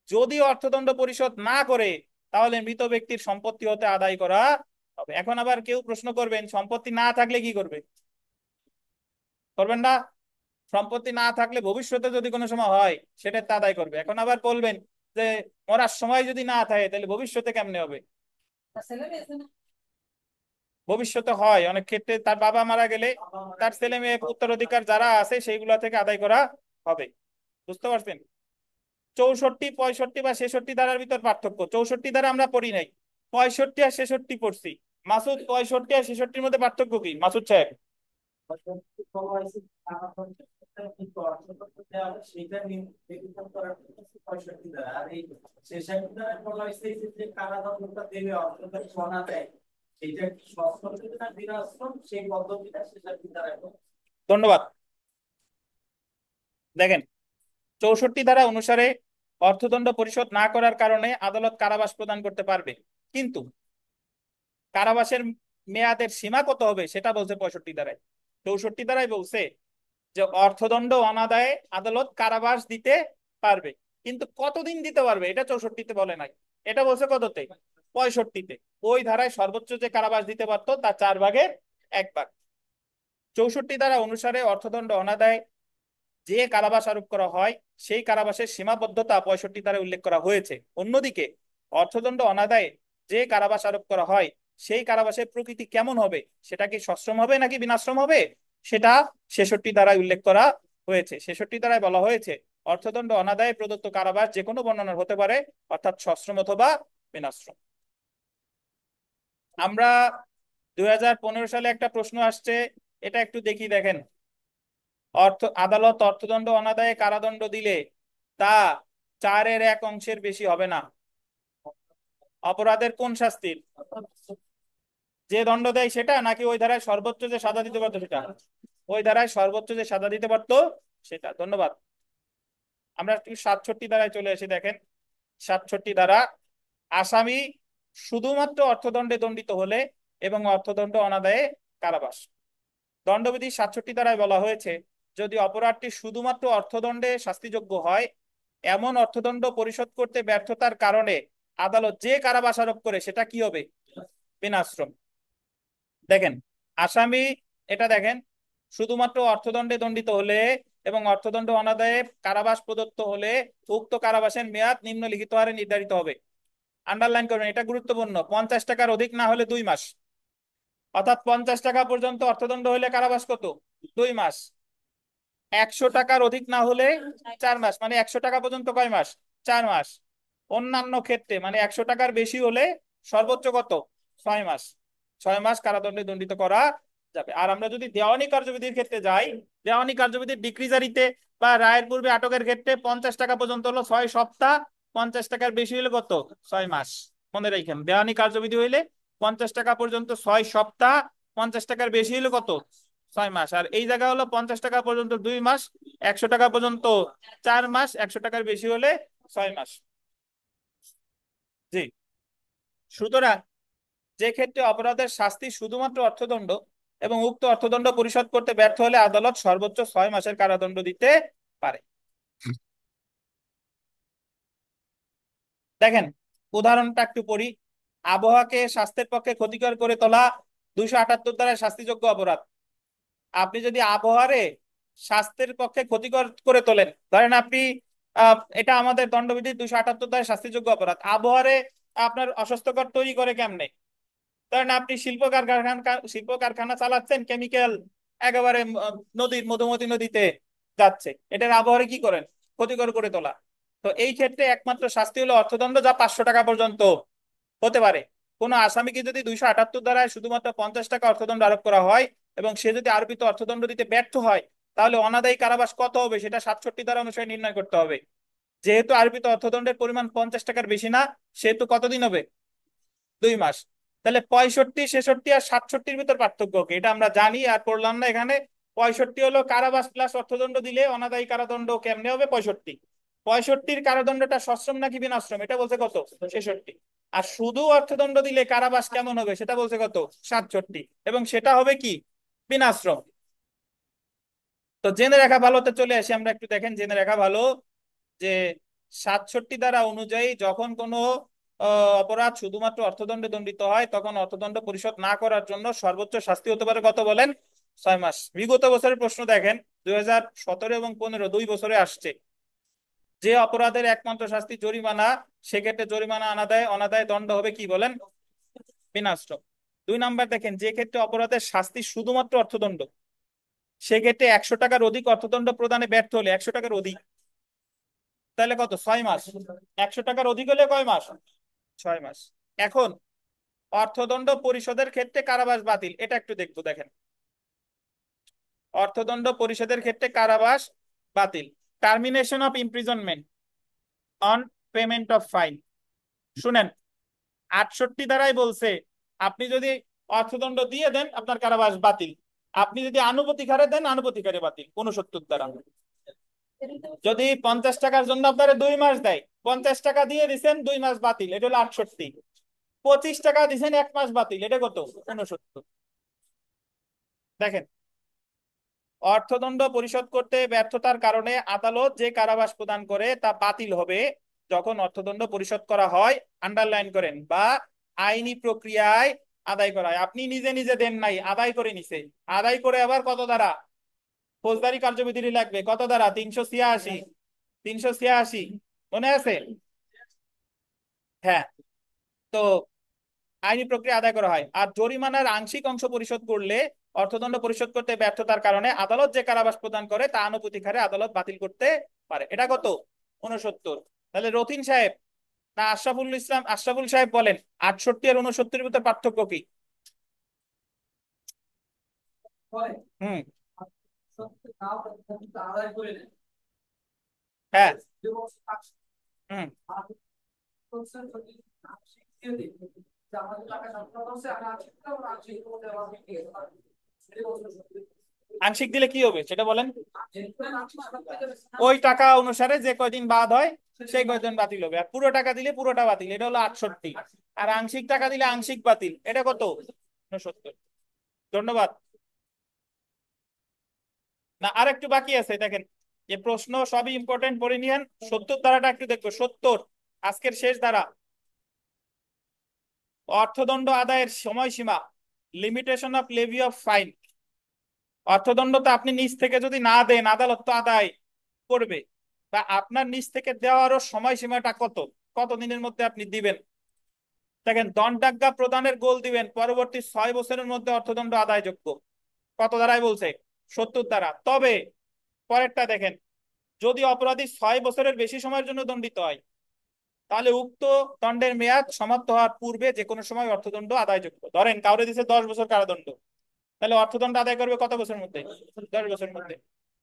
যদি অর্থদণ্ড পরিশোধ না করে তাহলে মৃত ব্যক্তির সম্পত্তি হতে আদায় করা হবে। এখন আবার কেউ প্রশ্ন করবেন সম্পত্তি না থাকলে কি করবে, করবেন না? সম্পত্তি না থাকলে ভবিষ্যতে যদি কোনো সময় হয় সেটা তা আদায় করবে। এখন আবার বলবেন যে মরার সময় যদি না থাকে তাহলে ভবিষ্যতে কেমনে হবে? তার ছেলে মেয়ে আছে না? ভবিষ্যতে হয় অনেক ক্ষেত্রে, তার বাবা মারা গেলে তার ছেলে মেয়ে উত্তরাধিকার যারা আছে সেইগুলা থেকে আদায় করা হবে। বুঝতে পারছেন? 64, 65 বা 66 ধারার ভিতর পার্থক্য। 64 ধারা আমরা পড়ি নাই, 65 আর 66 পড়ছি। মাসুদ, 65 আর 66-র মধ্যে পার্থক্য কি মাসুদ সাহেব? ধন্যবাদ। দেখেন, 64 ধারা অনুসারে অর্থদণ্ড পরিশোধ না করার কারণে আদালত কারাবাস প্রদান করতে পারবে, কিন্তু কারাবাসের মেয়াদের সীমা কত হবে সেটা বলছে 65 ধারায়। 64 ধারায় বলছে যে অর্থদণ্ড অনাদায়ে আদালত কারাবাস দিতে পারবে, কিন্তু কতদিন দিতে পারবে এটা 64-তে বলে নাই, এটা বলছে কততে, 65-তে। ওই ধারায় সর্বোচ্চ যে কারাবাস দিতে পারতো তা 4/1 64 ধারা অনুসারে অর্থদণ্ড অনাদায়ে যে কারাবাস আরোপ করা হয় সেই কারাবাসের সীমাবদ্ধতা 65 ধারায় উল্লেখ করা হয়েছে। অন্যদিকে অর্থদণ্ড অনাদায়ে যে কারাবাস আরোপ করা হয় সেই কারাবাসের প্রকৃতি কেমন হবে, সেটা কি সশ্রম হবে নাকি বিনাশ্রম হবে, সেটা 66 ধারায় উল্লেখ করা হয়েছে। 66 ধারায় বলা হয়েছে অর্থদণ্ড অনাদায়ে প্রদত্ত কারাবাস যে কোনো বর্ণনার হতে পারে, অর্থাৎ সশ্রম অথবা বিনাশ্রম। আমরা 2015 সালে একটা প্রশ্ন আসছে, এটা একটু দেখি। দেখেন, আদালত অর্থদণ্ড অনাদায়ে কারাদণ্ড দিলে তা 4/1 বেশি হবে না। অপরাধের কোন শাস্তির, যে দণ্ড দেয় সেটা, নাকি ওই ধারায় সর্বোচ্চ যে সাজা দিতে পারতো সেটা? ওই ধারায় সর্বোচ্চ যে সাজা দিতে পারতো সেটা। ধন্যবাদ। আমরা একটু 67 ধারায় চলে আসি। দেখেন, 67 ধারা, আসামি শুধুমাত্র অর্থদণ্ডে দণ্ডিত হলে এবং অর্থদণ্ড অনাদায়ে কারাবাস। দণ্ডবিধি 67 ধারায় বলা হয়েছে যদি অপরাধটি শুধুমাত্র অর্থদণ্ডে শাস্তিযোগ্য হয়, এমন অর্থদণ্ড পরিশোধ করতে ব্যর্থতার কারণে আদালত যে কারাবাস আরোপ করে সেটা কি হবে, বিনাশ্রম। দেখেন, আসামি, এটা দেখেন, শুধুমাত্র অর্থদণ্ডে দণ্ডিত হলে এবং অর্থদণ্ড অনাদায়ে কারাবাস প্রদত্ত হলে উক্ত কারাবাসের মেয়াদ নিম্নলিখিত হারে নির্ধারিত হবে। আন্ডারলাইন করবেন, এটা গুরুত্বপূর্ণ। 50 টাকার অধিক না হলে 2 মাস, অর্থাৎ 50 টাকা পর্যন্ত অর্থদণ্ড হলে কারাবাস কত, 2 মাস। 100 টাকার অধিক না হলে 4 মাস, মানে 100 টাকা পর্যন্ত কয় মাস, 4 মাস। অন্যান্য ক্ষেত্রে মানে 100 টাকার বেশি হলে সর্বোচ্চ কত, 6 মাস। 6 মাস কারাদণ্ডে দণ্ডিত করা যাবে। আর আমরা যদি দেওয়ানি কার্যবিধির ক্ষেত্রে যাই, দেওয়ানি কার্যবিধির ডিক্রিজারিতে বা রায়ের পূর্বে আটকের ক্ষেত্রে 50 টাকা পর্যন্ত হলো 6 সপ্তাহ, 50 টাকার বেশি হলে কত, 6 মাস। মনে রাখেন, দেওয়ানি কার্যবিধি হইলে 50 টাকা পর্যন্ত 6 সপ্তাহ, 50 টাকার বেশি হলে কত, 6 মাস। আর এই জায়গা হলো 50 টাকা পর্যন্ত 2 মাস, 100 টাকা পর্যন্ত 4 মাস, 100 টাকার বেশি হলে 6 মাস। জি, সুতরাং যে ক্ষেত্রে অপরাধের শাস্তি শুধুমাত্র অর্থদণ্ড এবং উক্ত অর্থদণ্ড পরিশোধ করতে ব্যর্থ হলে আদালত সর্বোচ্চ 6 মাসের কারাদণ্ড দিতে পারে। দেখেন উদাহরণটা একটু পড়ি। আবহাওয়াকে স্বাস্থ্যের পক্ষে ক্ষতিকর করে তোলা 278 দ্বারা শাস্তিযোগ্য অপরাধ। আপনি যদি আবহাওয়ারে স্বাস্থ্যের পক্ষে ক্ষতিকর করে তোলেন, ধরেন আপনি এটা আমাদের দণ্ডবিধি 278 দ্বারা শাস্তিযোগ্য অপরাধ। আবহাওয়ারে আপনার অস্বাস্থ্যকর তৈরি করে কেমনে? ধরেন আপনি শিল্প কারখানা চালাচ্ছেন, কেমিক্যাল একেবারে নদীর মধুমতি নদীতে যাচ্ছে, এটার আবহাওয়ারে কি করেন? ক্ষতিকর করে তোলা। তো এই ক্ষেত্রে একমাত্র শাস্তি হলো অর্থদণ্ড, যা 500 টাকা পর্যন্ত হতে পারে। কোনো আসামিকে যদি 278 দ্বারায় শুধুমাত্র 50 টাকা অর্থদণ্ড আরোপ করা হয় এবং সে যদি আরোপিত অর্থদণ্ড দিতে ব্যর্থ হয়, তাহলে অনাদায়ী কারাবাস কত হবে সেটা 67 ধারা অনুসারে নির্ণয় করতে হবে। যেহেতু আরোপিত অর্থদণ্ডের পরিমাণ 50 টাকার বেশি না, সেহেতু কতদিন হবে? 2 মাস। তাহলে 65, 66 আর 67-র ভিতর পার্থক্য কি এটা আমরা জানি, আর পড়লাম না এখানে। 65 হলো কারাবাস প্লাস অর্থদণ্ড দিলে অনাদায়ী কারাদণ্ড কেমনে হবে? 65। 65-র কারাদণ্ডটা সশ্রম নাকি বিনাশ্রম এটা বলছে কত? 66। আর শুধু অর্থদণ্ড দিলে কারাবাস কেমন হবে সেটা বলছে কত? 67। এবং সেটা হবে কি? বিনাশ্রম। তো জেনে রাখা ভালো। তো চলে আসি আমরা একটু, দেখেন জেনে রাখা ভালো যে 67 ধারা অনুযায়ী যখন কোনো অপরাধ শুধুমাত্র অর্থদণ্ডে দণ্ডিত হয়, তখন অর্থদণ্ড পরিশোধ না করার জন্য সর্বোচ্চ শাস্তি হতে পারে কত বলেন? 6 মাস। বিগত বছরের প্রশ্ন দেখেন, 2017 এবং 2015 2 বছরে আসছে। যে অপরাধের একমাত্র শাস্তি জরিমানা, সেক্ষেত্রে জরিমানা অনাদায়, অনাদায় দণ্ড হবে কি বলেন? বিনাশ্রম। 2 নাম্বার দেখেন, যে ক্ষেত্রে অপরাধের শাস্তি শুধুমাত্র অর্থদণ্ড, সেক্ষেত্রে 100 টাকার অধিক অর্থদণ্ড প্রদানে ব্যর্থ হলে, 100 টাকার অধিক, তাহলে কত? 6 মাস। 100 টাকার অধিক হলে কয় মাস? 6 মাস। এখন অর্থদণ্ড পরিশোধের ক্ষেত্রে কারাবাস বাতিল, এটা একটু দেখবো। দেখেন অর্থদণ্ড পরিশোধের ক্ষেত্রে কারাবাস বাতিল, termination of imprisonment on payment of fine. শুনেন, 68 ধারায় বলছে আপনি যদি অর্থদণ্ড দিয়ে দেন আপনার কারাবাস বাতিল, আপনি যদি আনুপাতিক হারে দেন আনুপাতিক হারে বাতিল। 69 ধারা যদি 50 টাকার জন্য আপনারা 2 মাস দেয়, 50 টাকা দিয়ে দিচ্ছেন 2 মাস বাতিল, এটা হলো 68। 25 টাকা দিচ্ছেন 1 মাস বাতিল, এটা কত? 69। দেখেন অর্থদণ্ড পরিশোধ করতে ব্যর্থতার কারণে আদালত যে কারাবাস প্রদান করে তা বাতিল হবে যখন অর্থদণ্ড পরিশোধ করা হয়, আন্ডারলাইন করেন, বা আইনি প্রক্রিয়ায় আদায় করা হয়। আপনি নিজে নিজে দেন নাই, আদায় করে নিছে। আদায় করে আবার কত দ্বারা? ফৌজদারি কার্যবিধি লাগবে। কত দ্বারা? 386। 386 মনে আছে? হ্যাঁ। তো আইনি প্রক্রিয়া আদায় করা হয়। আর জরিমানার আংশিক অংশ পরিশোধ করলে, অর্থদণ্ড পরিশোধ করতে ব্যর্থতার কারণে আদালত যে কারাবাস প্রদান করে তা আনুপাতিক হারে আদালত বাতিল করতে পারে। এটা কত? 69। তাহলে রতিন সাহেব না আশরাফুল সাহেব বলেন, 68 আর 69-এর ভিতর পার্থক্য কি? হুম। হ্যাঁ। হুম। আংশিক দিলে কি হবে সেটা বলেন? ওই টাকা অনুসারে যে কয়দিন বাদ হয় সেই কয়দিন বাতিল হবে। আর পুরো টাকা দিলে পুরোটা বাতিল, এটা হলো 68। আর আংশিক টাকা দিলে আংশিক বাতিল, এটা কত? 69। ধন্যবাদ। না আর একটু বাকি আছে, দেখেন যে প্রশ্ন সবই ইম্পর্টেন্ট পড়ে নিয়েন। 70 ধারাটা একটু দেখবো। 70 আজকের শেষ ধারা, অর্থদণ্ড আদায়ের সময়সীমা, limitation of levy of fine. অর্থদণ্ড তো আপনি নিজ থেকে যদি না দেন, আদালত তো আদায় করবে, বা আপনার নিজ থেকে দেওয়ারও সময়সীমাটা কত, কত দিনের মধ্যে আপনি দিবেন। দেখেন দণ্ডাজ্ঞা প্রদানের গোল দিবেন পরবর্তী 6 বছরের মধ্যে অর্থদণ্ড আদায়যোগ্য। কত ধারায় বলছে? 70 ধারা। তবে পরেরটা দেখেন, যদি অপরাধী 6 বছরের বেশি সময়ের জন্য দণ্ডিত হয়, তাহলে উক্ত দণ্ডের মেয়াদ সমাপ্ত হওয়ার পূর্বে যে কোনো সময় অর্থদণ্ড আদায়যোগ্য। ধরেন কাউরে দিছে 10 বছর কারাদণ্ড, তাহলে অর্থদণ্ড আদায় করবে কত বছরের মধ্যে? 10 বছরের মধ্যে।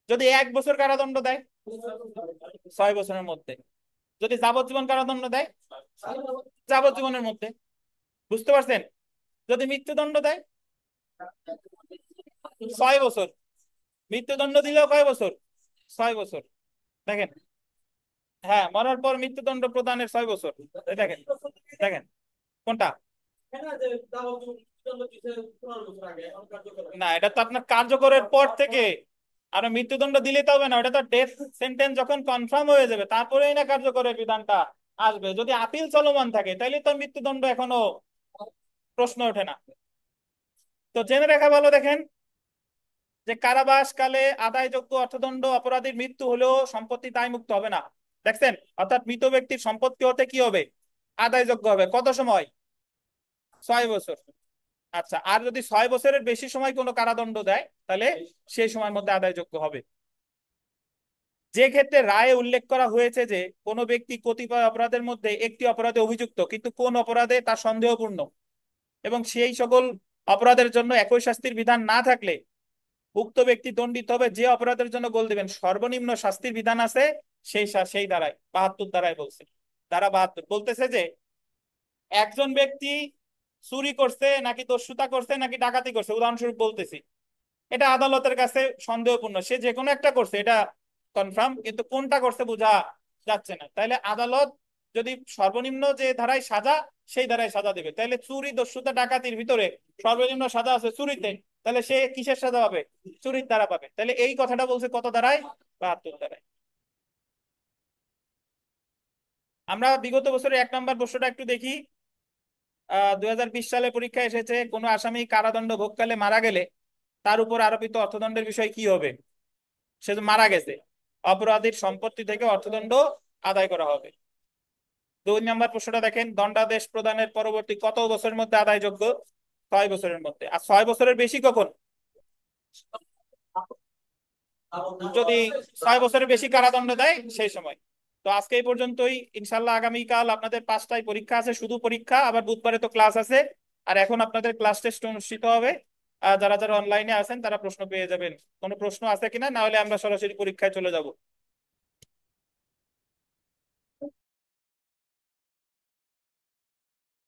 যদি 1 বছর কারাদণ্ড দেয়, 6 বছরের মধ্যে। যদি যাবজ্জীবন কারাদণ্ড দেয়, যাবজ্জীবনের মধ্যে। বুঝতে পারছেন? যদি মৃত্যুদণ্ড দেয়, 6 বছর। মৃত্যুদণ্ড দিলেও কয় বছর? 6 বছর। দেখেন, হ্যাঁ, মরার পর মৃত্যুদণ্ড প্রদানের 6 বছর। দেখেন, দেখেন কোনটা? না, এটা তো আপনার কার্যকরের পর থেকে। আর মৃত্যুদণ্ড দিলে তো হবে না, ওটা তো ডেথ সেন্টেন্স যখন কনফার্ম হয়ে যাবে তারপরেই না কার্যকরের বিধানটা আসবে। যদি আপিল চলমান থাকে তাহলে তো মৃত্যুদণ্ড এখনো প্রশ্ন ওঠে না। তো জেনে রাখা ভালো, দেখেন যে কারাবাস কালে আদায়যোগ্য অর্থদণ্ড অপরাধীর মৃত্যু হলেও সম্পত্তি দায়মুক্ত হবে না। দেখছেন, অর্থাৎ মৃত ব্যক্তির সম্পত্তি হতে কি হবে, আদায়যোগ্য হবে। কত সময়? 6 বছর। আচ্ছা, আর যদি 6 বছরের বেশি সময় কোনো কারাদণ্ড দেয় তাহলে সেই সময়ের মধ্যে আদায়যোগ্য হবে। যে ক্ষেত্রে রায়ে উল্লেখ করা হয়েছে যে কোনো ব্যক্তি কতিপয় অপরাধের মধ্যে একটি অপরাধে অভিযুক্ত কিন্তু কোন অপরাধে তা সন্দেহপূর্ণ, এবং সেই সকল অপরাধের জন্য একই শাস্তির বিধান না থাকলে উক্ত ব্যক্তি দণ্ডিত হবে যে অপরাধের জন্য গোল দিবেন সর্বনিম্ন শাস্তির বিধান আছে, সেই ধারায় 72 ধারায় বলছে। ধারা 72 বলতেছে যে একজন ব্যক্তি চুরি করছে নাকি দস্যুতা করছে নাকি ডাকাতি করছে, উদাহরণস্বরূপ বলতেছি, এটা আদালতের কাছে সন্দেহপূর্ণ, সে যে কোনো একটা করছে এটা কনফার্ম, কিন্তু কোনটা করছে বোঝা যাচ্ছে না। তাইলে আদালত যদি সর্বনিম্ন যে ধারায় সাজা সেই ধারায় সাজা দেবে, তাহলে চুরি দস্যুতা ডাকাতির ভিতরে সর্বনিম্ন সাজা আছে চুরিতে, তাহলে সে কিসের সাজা পাবে, চুরির দ্বারা পাবে। তাহলে এই কথাটা বলছে কত ধারায়, 72 ধারায়। আমরা বিগত বছরের 1 নম্বর প্রশ্নটা একটু দেখি। 2020 সালে পরীক্ষা এসেছে, কোনো আসামি কারাদণ্ড ভোগকালে মারা গেলে তার উপর আরোপিত অর্থদণ্ডের বিষয় কি হবে? সে তো মারা গেছে, অপরাধীর সম্পত্তি থেকে অর্থদণ্ড আদায় করা হবে। 2 নম্বর প্রশ্নটা দেখেন, দণ্ডাদেশ প্রদানের পরবর্তী কত বছরের মধ্যে আদায়যোগ্য? 6 বছরের মধ্যে। আর 6 বছরের বেশি কখন? যদি 6 বছরের বেশি কারাদণ্ড দেয় সেই সময়। তো আজকে এই পর্যন্তই, ইনশাল্লাহ আগামীকাল আপনাদের 5টায় পরীক্ষা আছে, শুধু পরীক্ষা, আবার বুধবারে তো ক্লাস আছে। আর এখন আপনাদের ক্লাস টেস্ট অনুষ্ঠিত হবে। যারা যারা অনলাইনে আছেন তারা প্রশ্ন পেয়ে যাবেন। কোনো প্রশ্ন আছে কিনা, না হলে আমরা সরাসরি পরীক্ষায় চলে যাব।